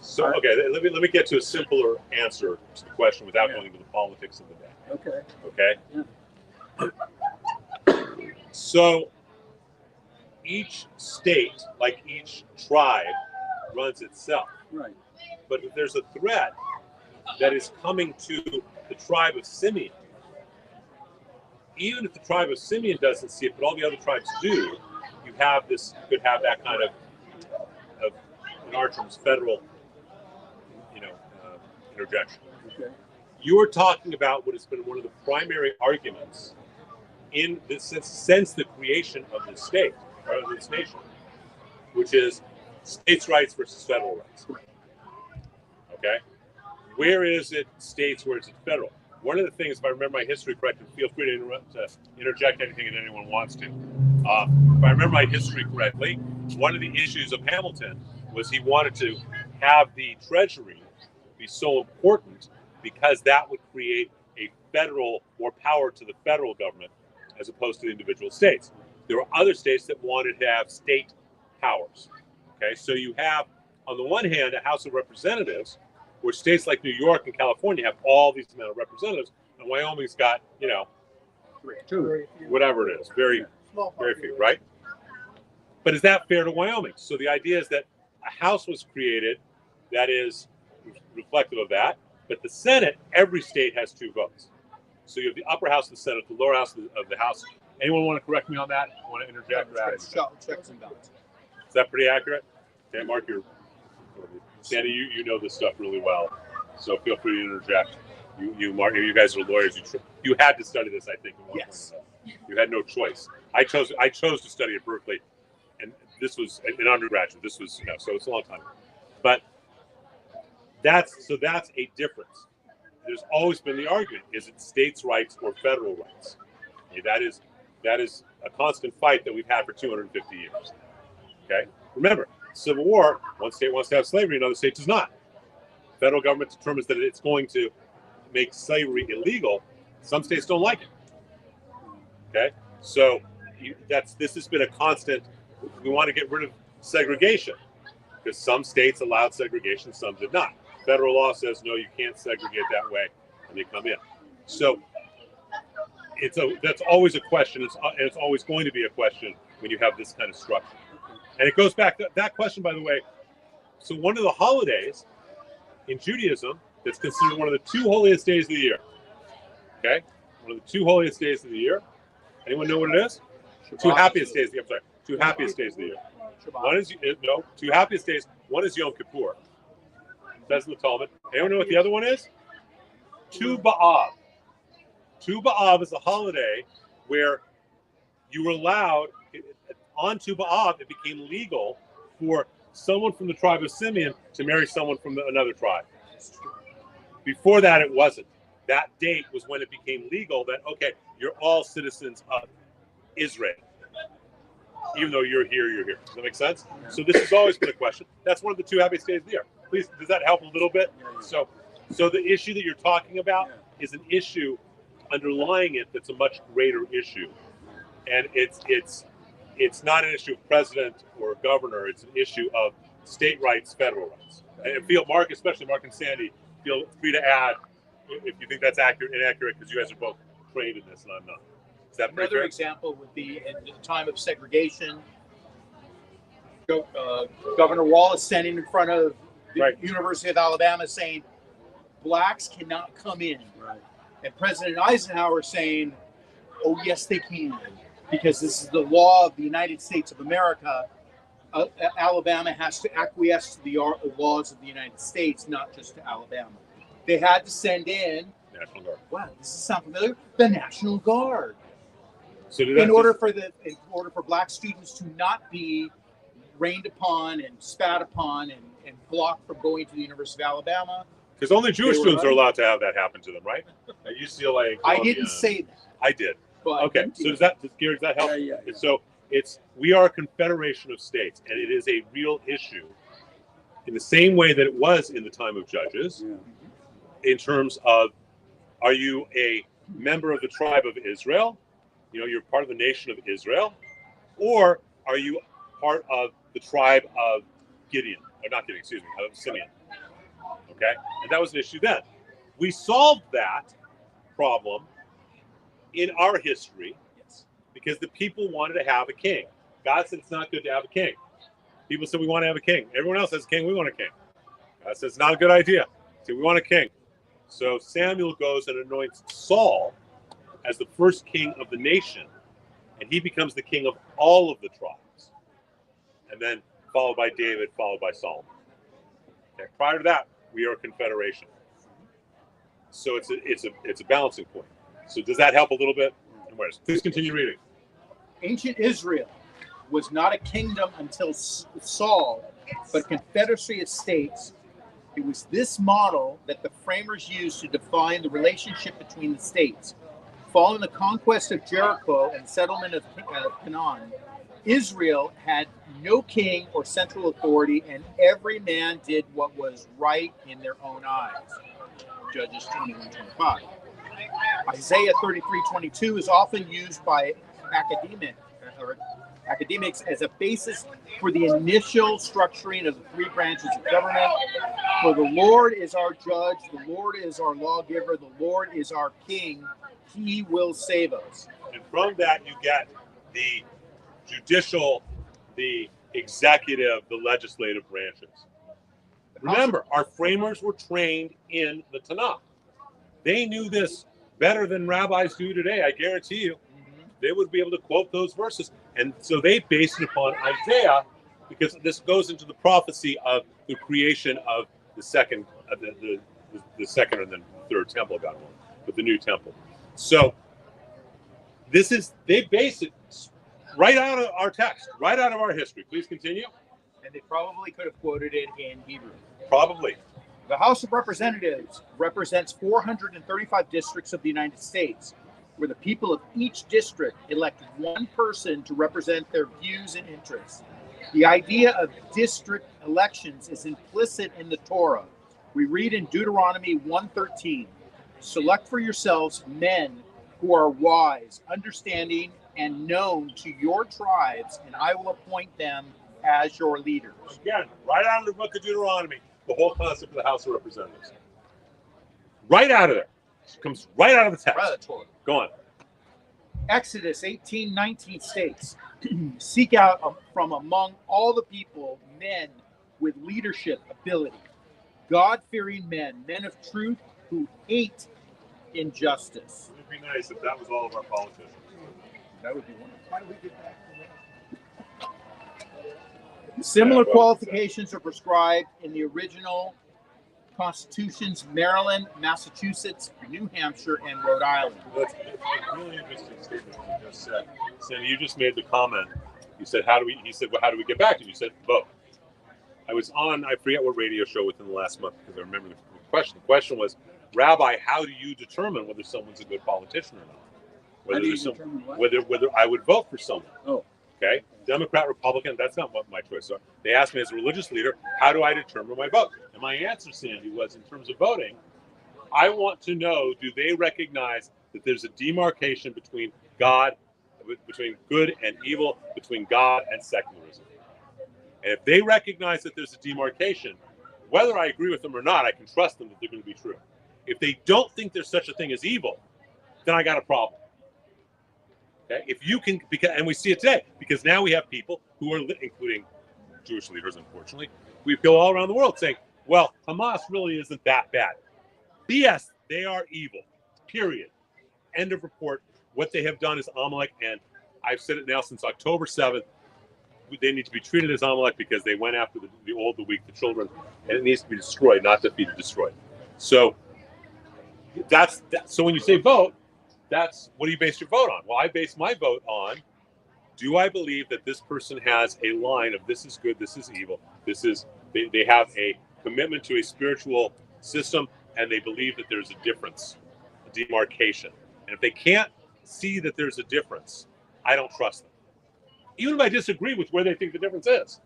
So okay, let me get to a simpler answer to the question without going into the politics of the day. okay? Okay. So each state, like each tribe, runs itself. Right. But if there's a threat that is coming to the tribe of Simeon, even if the tribe of Simeon doesn't see it, but all the other tribes do, you could have that kind of in our terms, federal, interjection. Okay. You're talking about what has been one of the primary arguments in this since the creation of this state or of this nation, which is states' rights versus federal rights. Okay, where is it states? Where is it federal? One of the things, if I remember my history correctly, feel free to interject anything that anyone wants to. If I remember my history correctly, one of the issues of Hamilton was he wanted to have the treasury be so important because that would create a federal, more power to the federal government as opposed to the individual states. There were other states that wanted to have state powers. Okay, so you have, on the one hand, a House of Representatives, where states like New York and California have all these amount of representatives, and Wyoming's got, Two. whatever it is, very few, right? But is that fair to Wyoming? So the idea is that a House was created that is reflective of that, but the Senate, every state has 2 votes. So you have the upper house of the Senate, the lower house of the House. Anyone want to correct me on that? Want to interject? Checks and balances. Is that pretty accurate? Okay, Mark, Sandy, you know this stuff really well, so feel free to interject. Mark, you guys are lawyers. You had to study this, I think. At one Yes. point. You had no choice. I chose to study at Berkeley, and this was an undergraduate. This was so it's a long time, but that's a difference. There's always been the argument: is it states' rights or federal rights? Okay, that is a constant fight that we've had for 250 years. Okay, remember, Civil War, one state wants to have slavery, another state does not. The federal government determines that it's going to make slavery illegal. Some states don't like it. Okay, so this has been a constant. We want to get rid of segregation because some states allowed segregation, some did not. Federal law says no, you can't segregate that way, and they come in. So that's always a question, and it's always going to be a question when you have this kind of structure. And it goes back to that question, by the way. So one of the holidays in Judaism that's considered one of the 2 holiest days of the year. Okay, one of the 2 holiest days of the year. Anyone know what it is? 2 happiest days of the year. I'm sorry, Two happiest days of the year. Shabbat. One is no. Two happiest days. One is Yom Kippur. Says in the Talmud. Anyone know what the other one is? Tu B'Av. Tu B'Av is a holiday where you were allowed, on Tu B'Av, it became legal for someone from the tribe of Simeon to marry someone from another tribe. Before that, it wasn't. That date was when it became legal that, okay, you're all citizens of Israel. Even though you're here, you're here. Does that make sense? So this has always been a question. That's one of the two happiest days of the year. Please, does that help a little bit? So the issue that you're talking about is an issue underlying it that's a much greater issue. And it's not an issue of president or governor. It's an issue of state rights, federal rights. And feel, Mark, especially Mark and Sandy, feel free to add if you think that's accurate, inaccurate, because you guys are both trained in this and I'm not. Is that Another fair? example would be in the time of segregation. Governor Wallace standing in front of the University of Alabama saying, blacks cannot come in. Right. And President Eisenhower saying, oh, yes, they can, because this is the law of the United States of America. Alabama has to acquiesce to the laws of the United States, not just to Alabama. They had to send in, National Guard. wow, does this sound familiar? The National Guard. So In order for black students to not be rained upon and spat upon and blocked from going to the University of Alabama. Because only Jewish students are allowed to have that happen to them, right? At UCLA. I didn't say that. I did. But Okay, so does Gary, does that help? Yeah. So we are a confederation of states, and it is a real issue in the same way that it was in the time of Judges, in terms of, are you a member of the tribe of Israel? You know, you're part of the nation of Israel, or are you part of the tribe of Gideon, or not Gideon, excuse me, of Simeon? Okay, and that was an issue then. We solved that problem in our history because the people wanted to have a king. God said it's not good to have a king. People said we want to have a king. Everyone else has a king. We want a king. God said it's not a good idea. So we want a king. So Samuel goes and anoints Saul as the first king of the nation, and he becomes the king of all of the tribes, and then followed by David, followed by Solomon. Okay. Prior to that, we are a confederation. So it's a balancing point. So does that help a little bit? Please continue reading. Ancient Israel was not a kingdom until Saul, but a confederacy of states. It was this model that the framers used to define the relationship between the states. Following the conquest of Jericho and settlement of Canaan, Israel had no king or central authority, and every man did what was right in their own eyes. Judges 21:25. Isaiah 33:22 is often used by academics as a basis for the initial structuring of the three branches of government. For the Lord is our judge, the Lord is our lawgiver, the Lord is our king. He will save us. And from that, you get the judicial, the executive, the legislative branches. Remember, our framers were trained in the Tanakh. They knew this better than rabbis do today, I guarantee you. They would be able to quote those verses. And so they based it upon Isaiah, because this goes into the prophecy of the creation of the second, the second and then third temple, God willing, but the new temple. So they base it right out of our text, right out of our history. Please continue. And they probably could have quoted it in Hebrew. Probably. The House of Representatives represents 435 districts of the United States, where the people of each district elect one person to represent their views and interests. The idea of district elections is implicit in the Torah. We read in Deuteronomy 1:13, select for yourselves men who are wise, understanding, and known to your tribes, and I will appoint them as your leaders. Again, right out of the book of Deuteronomy, the whole concept of the House of Representatives. Right out of there. It comes right out of the text. Right out of the Torah. Go on. Exodus 18:19 states, seek out from among all the people men with leadership ability, God-fearing men of truth who hate injustice. It would be nice if that was all of our politicians. That would be wonderful. How do we get back to that? Similar qualifications are prescribed in the original constitutions Maryland, Massachusetts, New Hampshire, and Rhode Island. That's a really interesting statement you just said. Sandy, you just made the comment. You said, how do we, he said, well, how do we get back to it? You said, vote. I was on, I forget what radio show within the last month because I remember the question. The question was, Rabbi, how do you determine whether someone's a good politician or not? Whether I would vote for someone. Oh. Okay? Democrat, Republican, that's not what my choice are. They asked me as a religious leader, how do I determine my vote? And my answer, Sandy, was in terms of voting, I want to know, do they recognize that there's a demarcation between God, between good and evil, between God and secularism? And if they recognize that there's a demarcation, whether I agree with them or not, I can trust them that they're going to be true. If they don't think there's such a thing as evil, then I got a problem. Okay? If you can, because, and we see it today, because now we have people who are, including Jewish leaders, unfortunately, we go all around the world saying, well, Hamas really isn't that bad. BS, they are evil, period. End of report. What they have done is Amalek, and I've said it now since October 7th, they need to be treated as Amalek because they went after the old, the weak, the children, and it needs to be destroyed, not defeated, destroyed. So that's that. So when you say vote, that's what do you base your vote on? Well, I base my vote on, do I believe that this person has a line of this is good, this is evil, this is, they have a commitment to a spiritual system, and they believe that there's a difference, a demarcation. And if they can't see that there's a difference, I don't trust them. Even if I disagree with where they think the difference is,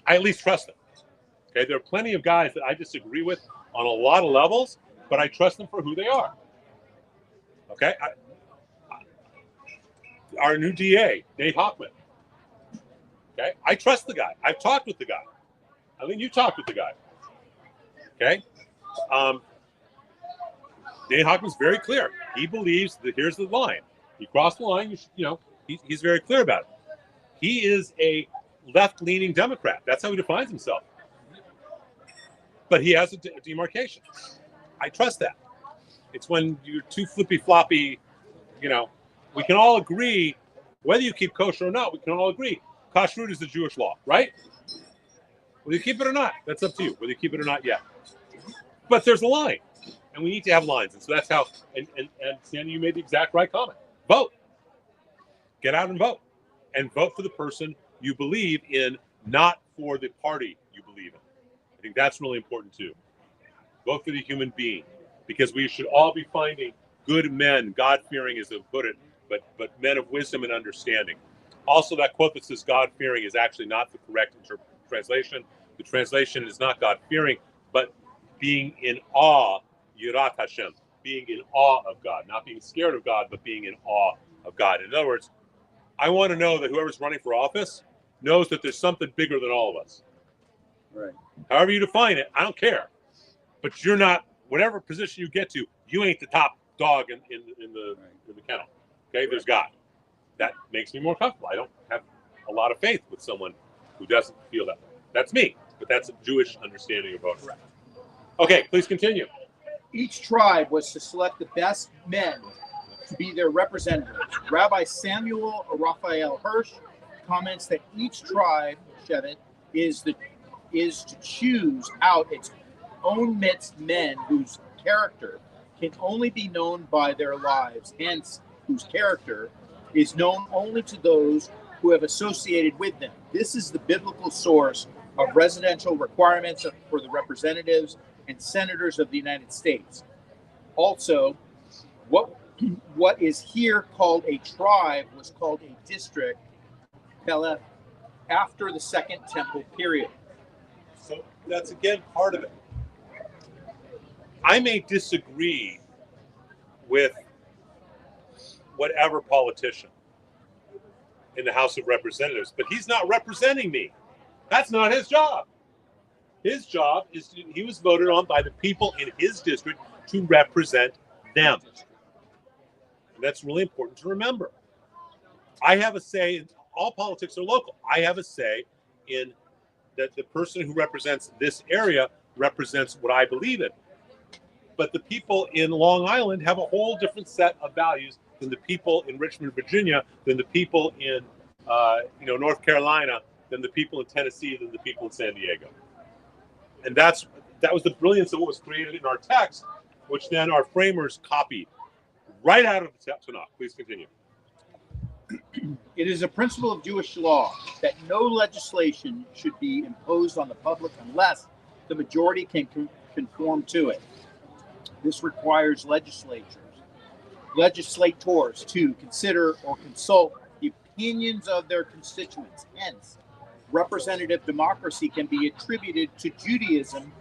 I at least trust them. Okay, there are plenty of guys that I disagree with on a lot of levels, but I trust them for who they are. Okay, our new DA, Nate Hochman. Okay, I trust the guy. I've talked with the guy. I mean, you talked with the guy. Okay, Nate Hochman's very clear. He believes that here's the line. You cross the line, he's very clear about it. He is a left-leaning Democrat. That's how he defines himself. But he has a demarcation. I trust that. It's when you're too flippy-floppy, we can all agree, whether you keep kosher or not, we can all agree, kashrut is the Jewish law, right? Whether you keep it or not, that's up to you. Whether you keep it or not, yeah. But there's a line, and we need to have lines. And so that's how, and Sandy, you made the exact right comment. Vote. Get out and vote. And vote for the person you believe in, not for the party you believe in. I think that's really important too. Vote for the human being, because we should all be finding good men, God-fearing as they put it, but men of wisdom and understanding. Also, that quote that says God-fearing is actually not the correct translation. The translation is not God-fearing, but being in awe, Yirat Hashem, being in awe of God, not being scared of God, but being in awe of God. In other words, I want to know that whoever's running for office knows that there's something bigger than all of us. Right. However you define it, I don't care. But you're not, whatever position you get to, you ain't the top dog in the kennel. Okay, there's God. That makes me more comfortable. I don't have a lot of faith with someone who doesn't feel that way. That's me, but that's a Jewish understanding of voting. Right. Okay, please continue. Each tribe was to select the best men to be their representatives. Rabbi Samuel Raphael Hirsch comments that each tribe, Shevet, is to choose out its own midst men whose character can only be known by their lives, hence whose character is known only to those who have associated with them. This is the biblical source of residential requirements for the representatives and senators of the United States. Also, what is here called a tribe was called a district after the Second Temple period. So that's again part of it. I may disagree with whatever politician in the House of Representatives, but he's not representing me. That's not his job. His job is he was voted on by the people in his district to represent them. And that's really important to remember. I have a say, all politics are local. I have a say in that the person who represents this area represents what I believe in. But the people in Long Island have a whole different set of values than the people in Richmond, Virginia, than the people in North Carolina, than the people in Tennessee than the people in San Diego. And that was the brilliance of what was created in our text, which then our framers copied right out of the Tanakh. Please continue. It is a principle of Jewish law that no legislation should be imposed on the public unless the majority can conform to it. This requires legislators to consider or consult the opinions of their constituents. Hence, representative democracy can be attributed to Judaism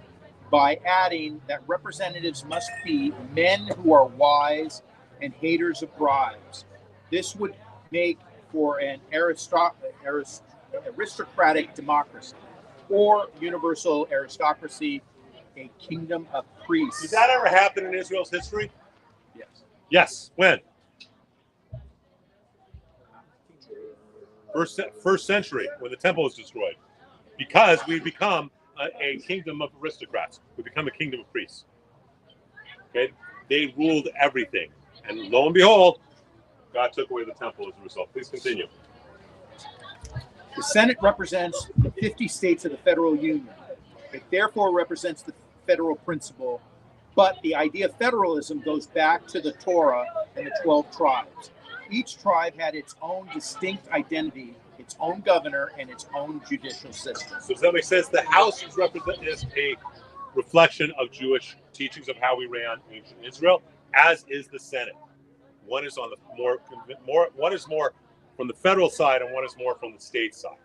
by adding that representatives must be men who are wise and haters of bribes. This would make for an aristocratic democracy or universal aristocracy, a kingdom of priests. Did that ever happen in Israel's history? Yes. Yes. When? First century, when the temple was destroyed. Because we become a kingdom of aristocrats. We become a kingdom of priests. Okay? They ruled everything. And lo and behold, God took away the temple as a result. Please continue. The Senate represents the 50 states of the federal union. It therefore represents the federal principle, but the idea of federalism goes back to the Torah and the 12 tribes. Each tribe had its own distinct identity, its own governor, and its own judicial system. So does that make sense? The House is a reflection of Jewish teachings of how we ran ancient Israel, as is the Senate. One is on the one is more from the federal side, and one is more from the state side.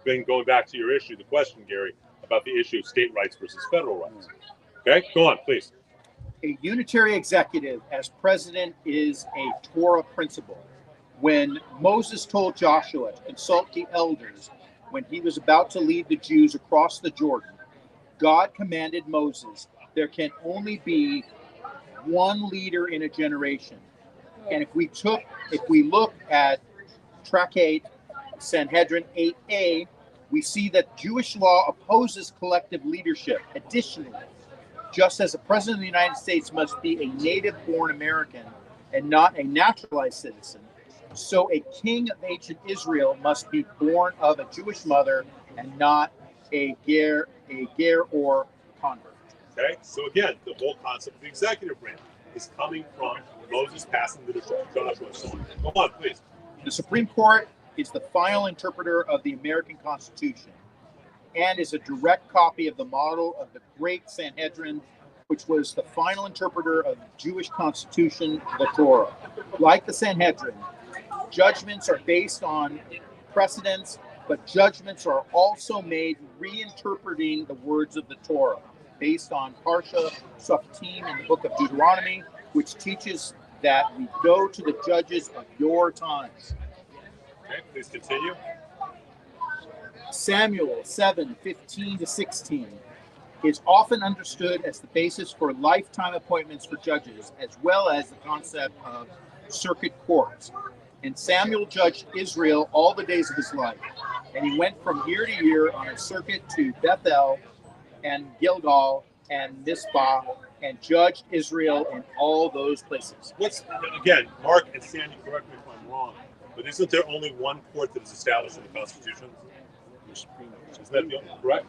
Then going back to your issue, the question, Gary, about the issue of state rights versus federal rights. Okay, go on, please. A unitary executive as president is a Torah principle. When Moses told Joshua to consult the elders when he was about to lead the Jews across the Jordan, God commanded Moses, there can only be one leader in a generation. And if we look at Tractate Sanhedrin 8a, we see that Jewish law opposes collective leadership. Additionally, just as the President of the United States must be a native-born American and not a naturalized citizen, so a king of ancient Israel must be born of a Jewish mother and not a ger or convert. Okay, so again, the whole concept of the executive branch is coming from Moses passing the leadership to Joshua and so on. Go on, please. The Supreme Court is the final interpreter of the American Constitution and is a direct copy of the model of the Great Sanhedrin, which was the final interpreter of the Jewish Constitution, the Torah. Like the Sanhedrin, judgments are based on precedents, but judgments are also made reinterpreting the words of the Torah, based on Parsha Softim in the book of Deuteronomy, which teaches that we go to the judges of your times. Okay, please continue. Samuel 7:15-16 is often understood as the basis for lifetime appointments for judges, as well as the concept of circuit courts. And Samuel judged Israel all the days of his life, and he went from year to year on a circuit to Bethel and Gilgal and Mizpah, and judged Israel in all those places. Again, Mark and Sandy, correct me if I'm wrong, but isn't there only one court that is established in the Constitution? Isn't that the only, correct?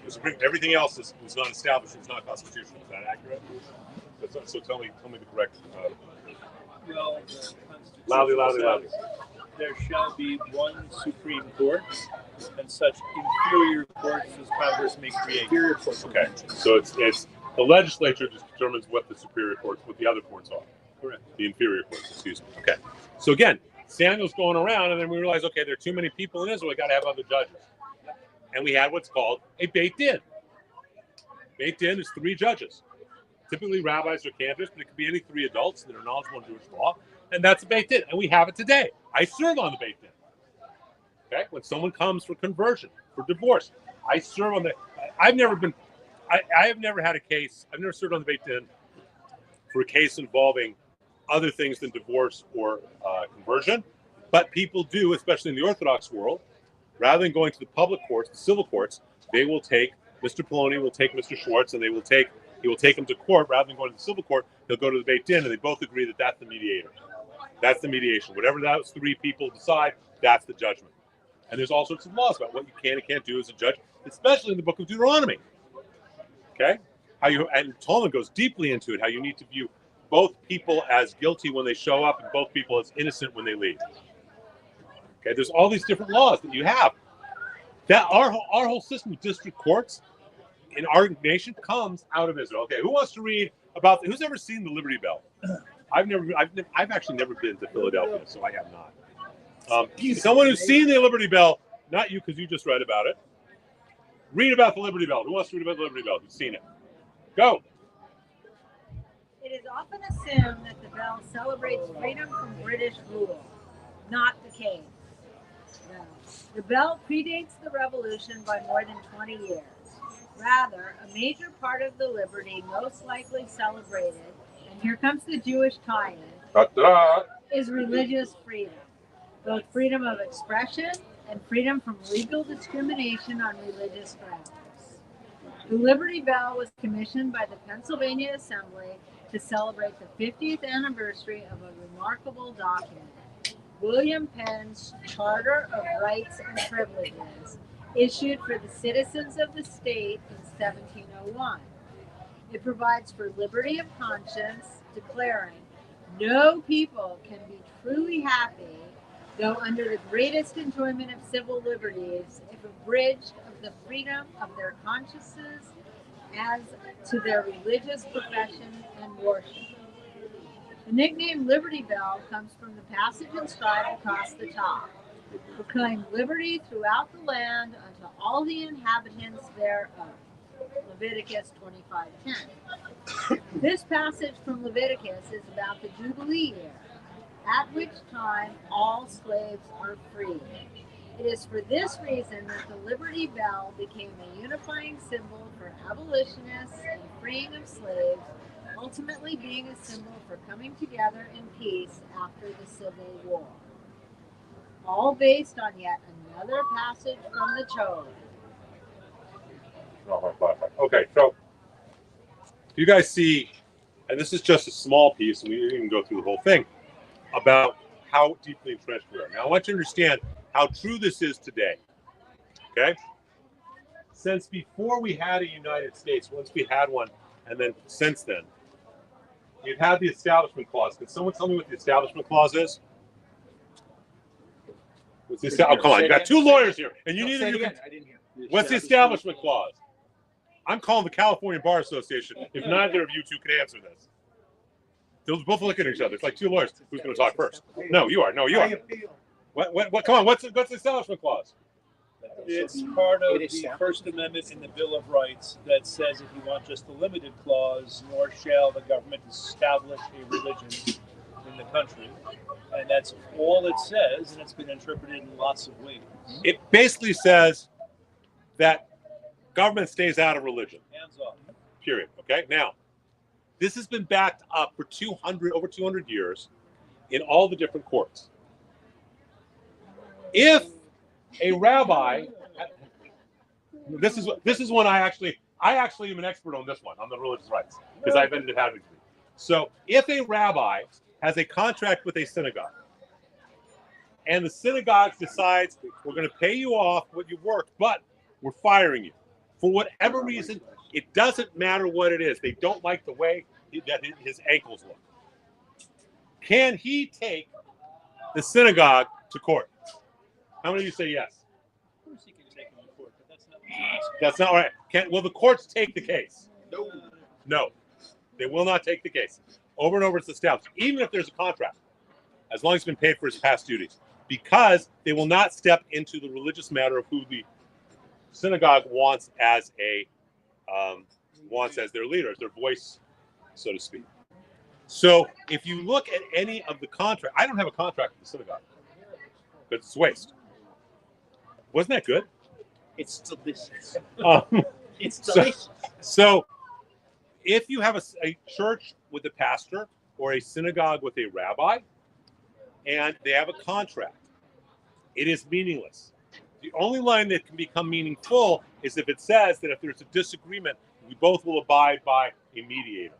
The Supreme, everything else is not established. It's not constitutional. Is that accurate? So tell me the correct. Well, the Constitution Loudly. There shall be one Supreme Court, and such inferior courts as Congress may create. Inferior courts. Okay, so it's the legislature just determines what the superior courts, what the other courts are. Correct. The inferior courts, excuse me. Okay, so again, Samuel's going around, and then we realize, okay, there are too many people in Israel. We got to have other judges, and we had what's called a Beit Din. Beit Din is 3 judges. Typically, rabbis or candidates, but it could be any 3 adults that are knowledgeable in Jewish law, and that's a Beit Din, and we have it today. I serve on the Beit Din. Okay, when someone comes for conversion, for divorce, I serve on the. I have never had a case. I've never served on the Beit Din for a case involving other things than divorce or conversion, but people do, especially in the Orthodox world. Rather than going to the public courts, the civil courts, they will take Mr. Poloni will take Mr. Schwartz, and he will take him to court. Rather than going to the civil court, he'll go to the Beit Din, and they both agree that that's the mediator. That's the mediation. Whatever those 3 people decide, that's the judgment. And there's all sorts of laws about what you can and can't do as a judge, especially in the book of Deuteronomy. Okay? And Talmud goes deeply into it, how you need to view both people as guilty when they show up and both people as innocent when they leave. Okay, there's all these different laws that you have. That our whole system of district courts in our nation comes out of Israel. Okay, who wants to read about? Who's ever seen the Liberty Bell? I've actually never been to Philadelphia, so I have not. Someone who's seen the Liberty Bell, not you because you just read about it. Read about the Liberty Bell. Who wants to read about the Liberty Bell? Who's seen it? Go. It is often assumed that the bell celebrates freedom from British rule. Not the case. No. The bell predates the revolution by more than 20 years. Rather, a major part of the liberty most likely celebrated, and here comes the Jewish tie-in, is religious freedom. Both freedom of expression and freedom from legal discrimination on religious grounds. The Liberty Bell was commissioned by the Pennsylvania Assembly to celebrate the 50th anniversary of a remarkable document, William Penn's Charter of Rights and Privileges, issued for the citizens of the state in 1701. It provides for liberty of conscience, declaring, no people can be truly happy, though under the greatest enjoyment of civil liberties, if abridged of the freedom of their consciences as to their religious profession and worship. The nickname Liberty Bell comes from the passage inscribed across the top, proclaim liberty throughout the land unto all the inhabitants thereof. Leviticus 25:10. This passage from Leviticus is about the Jubilee year, at which time all slaves are free. It is for this reason that the Liberty Bell became a unifying symbol for abolitionists and freeing of slaves, ultimately being a symbol for coming together in peace after the Civil War. All based on yet another passage from the Torah. Okay, so you guys see, and this is just a small piece, and we didn't even go through the whole thing, about how deeply entrenched we are. Now, I want you to understand how true this is today, okay? Since before we had a United States, once we had one, and then since then, you've had the Establishment Clause. Can someone tell me what the Establishment Clause is? What's the come on, you got two lawyers here, and you need to. What's the Establishment Clause? I'm calling the California Bar Association if neither of you two can answer this. They'll both look at each other. It's like two lawyers. Who's going to talk first? No, you are. No, you are. What? Come on. What's the Establishment Clause? It's part of the First Amendment in the Bill of Rights that says if you want just the limited clause, nor shall the government establish a religion in the country. And that's all it says, and it's been interpreted in lots of ways. It basically says that government stays out of religion. Hands off. Period. Okay? Now, this has been backed up for over 200 years in all the different courts. If a rabbi, this is one I actually am an expert on this one, on the religious rights, because I've ended up having to be. So if a rabbi has a contract with a synagogue, and the synagogue decides we're going to pay you off what you worked, but we're firing you for whatever reason, it doesn't matter what it is. They don't like the way that his ankles look. Can he take the synagogue to court? How many of you say yes? Of course he can take them to court, but that's not That's not right. Will the courts take the case? No. They will not take the case. Over and over it's established, even if there's a contract, as long as it's been paid for his past duties, because they will not step into the religious matter of who the synagogue wants as their leader, as their voice, so to speak. So if you look at any of the contract, I don't have a contract with the synagogue, but it's waste. Wasn't that good? It's delicious. It's delicious. So if you have a church with a pastor or a synagogue with a rabbi, and they have a contract, it is meaningless. The only line that can become meaningful is if it says that if there's a disagreement, we both will abide by a mediator,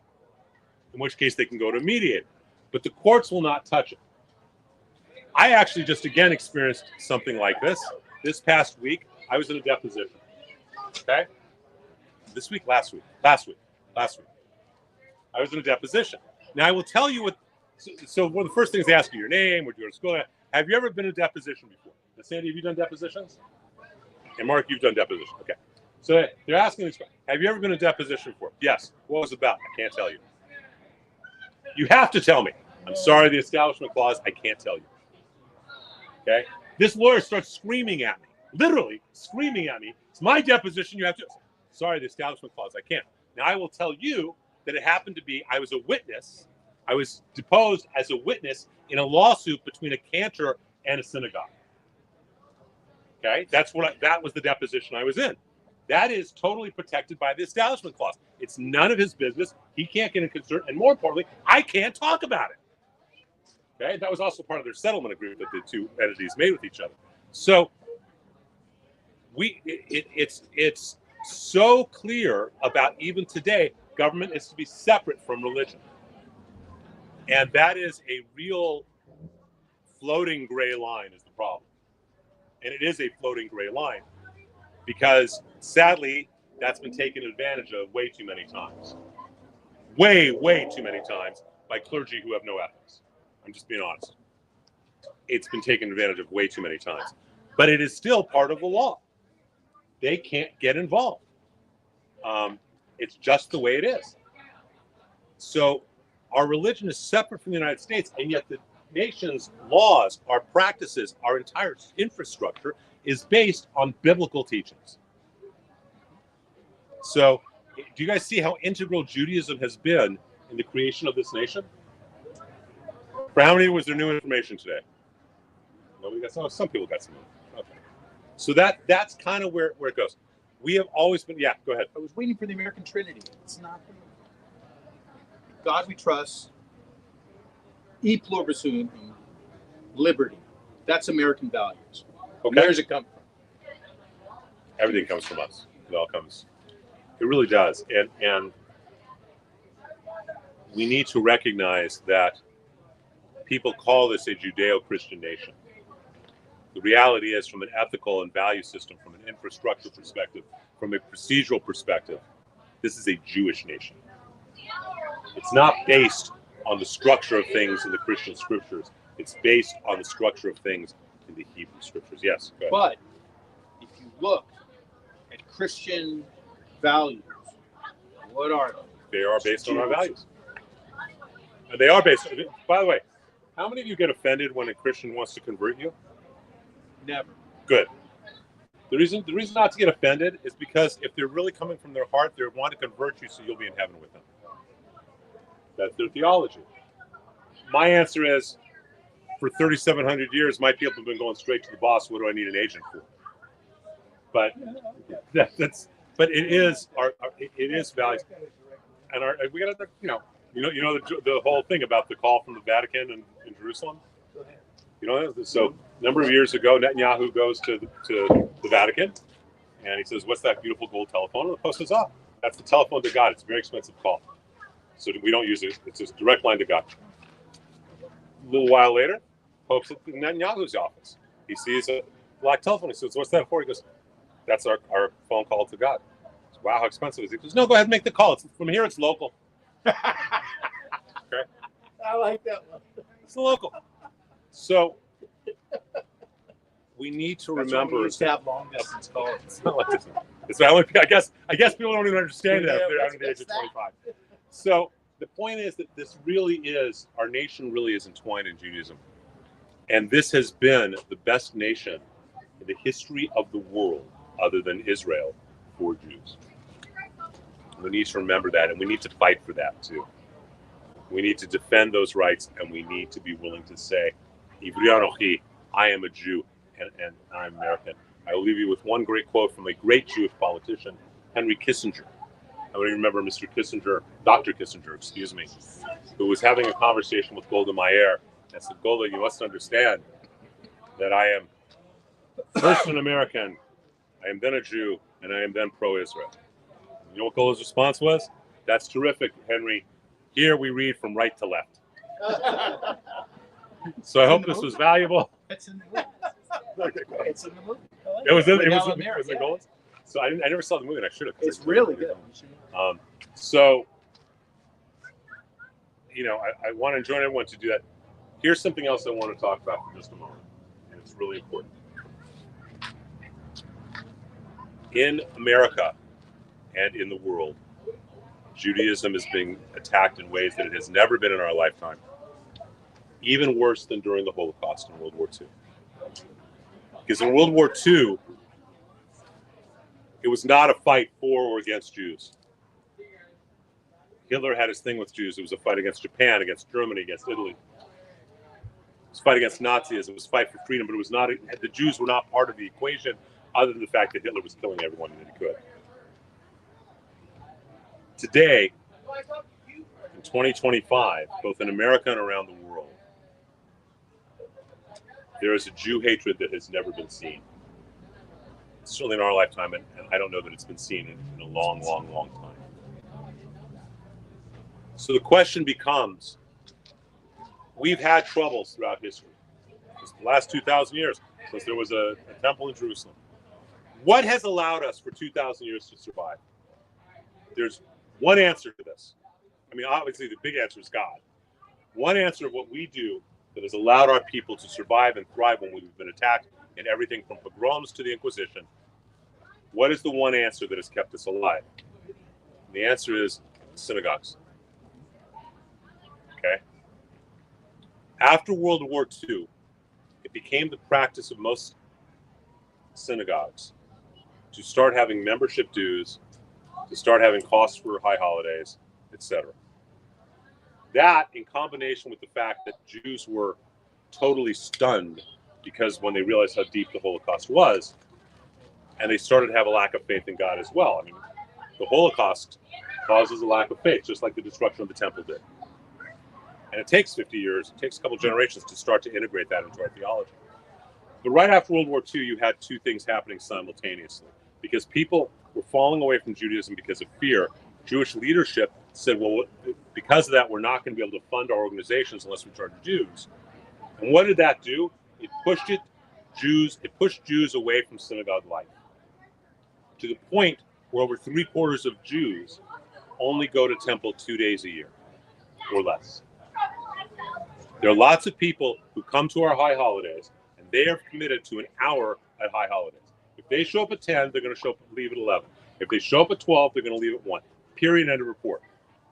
in which case they can go to a mediator. But the courts will not touch it. I actually just again experienced something like this. this past week, I was in a deposition. Okay? This week, last week. I was in a deposition. Now, I will tell you what. So one of the first things they ask you, your name, where you go to school. Have you ever been in a deposition before? Now, Sandy, have you done depositions? And Mark, you've done deposition. Okay. So they're asking this question. Have you ever been in a deposition before? Yes. What was it about? I can't tell you. You have to tell me. I'm sorry, the Establishment Clause, I can't tell you. Okay? This lawyer starts screaming at me. Literally screaming at me. It's my deposition, you have to. Sorry, the Establishment Clause, I can't. Now, I will tell you that it happened to be, I was a witness. I was deposed as a witness in a lawsuit between a cantor and a synagogue. Okay? That was the deposition I was in. That is totally protected by the Establishment Clause. It's none of his business. He can't get in concern. And more importantly, I can't talk about it. Okay? That was also part of their settlement agreement that the two entities made with each other. So it's so clear about even today, government is to be separate from religion. And that is a real floating gray line is the problem. And it is a floating gray line because sadly, that's been taken advantage of way too many times. Way too many times by clergy who have no ethics. I'm just being honest. It's been taken advantage of way too many times. But it is still part of the law. They can't get involved. It's just the way it is. So our religion is separate from the United States, and yet the nation's laws, our practices, our entire infrastructure is based on biblical teachings. So do you guys see how integral Judaism has been in the creation of this nation? For how many was there new information today? Nobody got some. Oh, some people got some. Okay. So that's kind of where it goes. We have always been. Yeah, go ahead. I was waiting for the American Trinity. It's not. God we trust. E pluribus unum, liberty. That's American values. Okay. Where does it come from? Everything comes from us. It all comes. It really does. And we need to recognize that people call this a Judeo-Christian nation. The reality is, from an ethical and value system, from an infrastructure perspective, from a procedural perspective, this is a Jewish nation. It's not based on the structure of things in the Christian scriptures. It's based on the structure of things in the Hebrew scriptures. Yes, go ahead. But if you look at Christian values, what are they? They are based on our values. And they are based. By the way, how many of you get offended when a Christian wants to convert you? Never. Good. The reason not to get offended is because if they're really coming from their heart, they want to convert you so you'll be in heaven with them. That's their theology. My answer is, for 3,700 years, my people have been going straight to the boss. What do I need an agent for? But but it is it is values, and we got to the whole thing about the call from the Vatican in Jerusalem. So a number of years ago, Netanyahu goes to the Vatican, and he says, "What's that beautiful gold telephone?" And the Pope says, "Oh, that's the telephone to God. It's a very expensive call, so we don't use it. It's a direct line to God." A little while later, Pope's at Netanyahu's office. He sees a black telephone. He says, "What's that for?" He goes, "That's our phone call to God." Says, "Wow, how expensive is it?" He goes, "No, go ahead and make the call. From here, it's local." Okay. I like that one. It's local. So we need to remember. We used to have long distance calls. It's not like this. I guess people don't even understand that if they're under the age of 25. So the point is that this really is, our nation really is entwined in Judaism. And this has been the best nation in the history of the world, other than Israel, for Jews. We need to remember that, and we need to fight for that too. We need to defend those rights, and we need to be willing to say, Ivri Anochi, I am a Jew, and I'm American. I will leave you with one great quote from a great Jewish politician, Henry Kissinger. I would remember Dr. Kissinger, who was having a conversation with Golda Meir and said, "Golda, you must understand that I am first an American, I am then a Jew, and I am then pro-Israel." You know what Golda's response was? "That's terrific, Henry. Here we read from right to left." So I hope this was valuable. Okay, go ahead. It's in the movie. I like It was in With it was Helen in Mirren, the yeah. Goals. So I never saw the movie, and I should have. It's really good. So, I want to join everyone to do that. Here's something else I want to talk about for just a moment, and it's really important. In America and in the world, Judaism is being attacked in ways that it has never been in our lifetime, even worse than during the Holocaust in World War II. Because in World War II, it was not a fight for or against Jews. Hitler had his thing with Jews. It was a fight against Japan, against Germany, against Italy. It was a fight against Nazism. It was a fight for freedom, but it was not. The Jews were not part of the equation, other than the fact that Hitler was killing everyone that he could. Today, in 2025, both in America and around the world, there is a Jew hatred that has never been seen. Certainly in our lifetime, and I don't know that it's been seen in a long, long, long time. So the question becomes, we've had troubles throughout history. The last 2,000 years, since there was a temple in Jerusalem. What has allowed us for 2,000 years to survive? There's one answer to this. I mean, obviously the big answer is God. One answer of what we do that has allowed our people to survive and thrive when we've been attacked in everything from pogroms to the Inquisition. What is the one answer that has kept us alive? And the answer is synagogues. Okay? After World War II, it became the practice of most synagogues to start having membership dues, to start having costs for high holidays, etc. That, in combination with the fact that Jews were totally stunned because when they realized how deep the Holocaust was, and they started to have a lack of faith in God as well. I mean, the Holocaust causes a lack of faith, just like the destruction of the temple did. And it takes 50 years, it takes a couple generations to start to integrate that into our theology. But right after World War II, you had two things happening simultaneously. Because people were falling away from Judaism because of fear, Jewish leadership said, well, because of that, we're not going to be able to fund our organizations unless we charge Jews. And what did that do? It pushed Jews away from synagogue life, to the point where over 3/4 of Jews only go to temple 2 days a year or less. There are lots of people who come to our high holidays, and they are committed to an hour at high holidays. If they show up at 10, they're going to leave at 11. If they show up at 12, they're going to leave at 1. Period, end of report.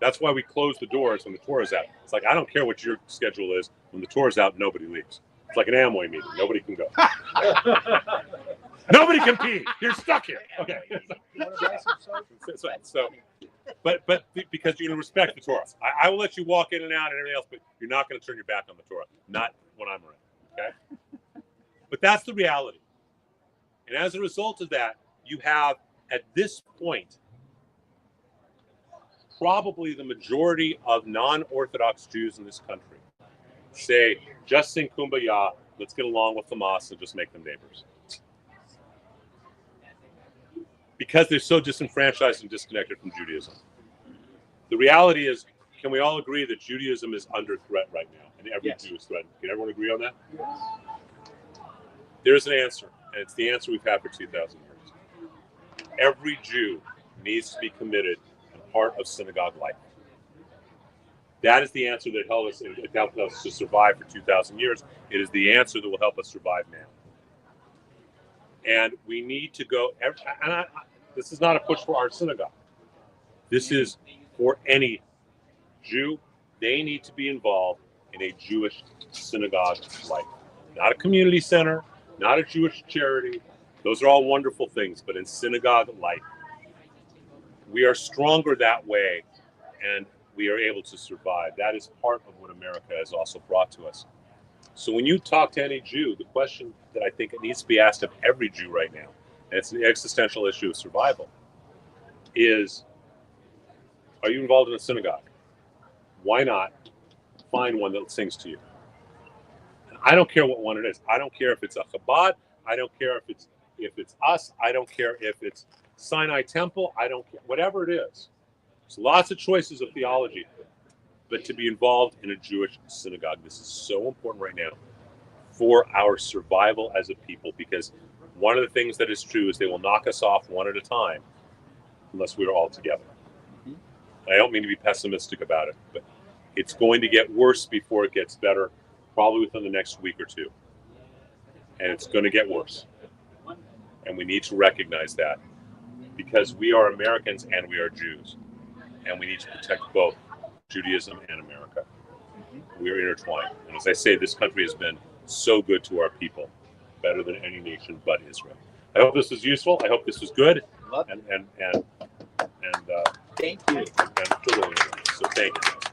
That's why we close the doors when the tour is out. It's like, I don't care what your schedule is. When the tour is out, nobody leaves. It's like an Amway meeting. Nobody can go. Nobody can pee. You're stuck here. Okay. So, but because you're going to respect the Torah. I will let you walk in and out and everything else, but you're not going to turn your back on the Torah. Not when I'm around. Okay? But that's the reality. And as a result of that, you have, at this point, probably the majority of non-Orthodox Jews in this country say, just sing Kumbaya, let's get along with Hamas and just make them neighbors. Because they're so disenfranchised and disconnected from Judaism. The reality is, can we all agree that Judaism is under threat right now? And every Jew is threatened. Can everyone agree on that? Yes. There's an answer, and it's the answer we've had for 2,000 years. Every Jew needs to be committed and part of synagogue life. That is the answer that helped us to survive for 2,000 years. It is the answer that will help us survive now. And we need to go. This is not a push for our synagogue. This is for any Jew. They need to be involved in a Jewish synagogue life. Not a community center, not a Jewish charity. Those are all wonderful things, but in synagogue life. We are stronger that way, and we are able to survive. That is part of what America has also brought to us. So when you talk to any Jew, the question that I think it needs to be asked of every Jew right now, and it's an existential issue of survival, is, are you involved in a synagogue? Why not find one that sings to you? And I don't care what one it is. I don't care if it's a Chabad. I don't care if it's us. I don't care if it's Sinai Temple. I don't care. Whatever it is. There's lots of choices of theology. But to be involved in a Jewish synagogue, this is so important right now for our survival as a people, because one of the things that is true is they will knock us off one at a time unless we're all together. I don't mean to be pessimistic about it, but it's going to get worse before it gets better, probably within the next week or two. And it's going to get worse. And we need to recognize that, because we are Americans and we are Jews. And we need to protect both Judaism and America. We are intertwined. And as I say, this country has been so good to our people, better than any nation but Israel. I hope this was useful. I hope this was good. Love it. And Thank you. so thank you.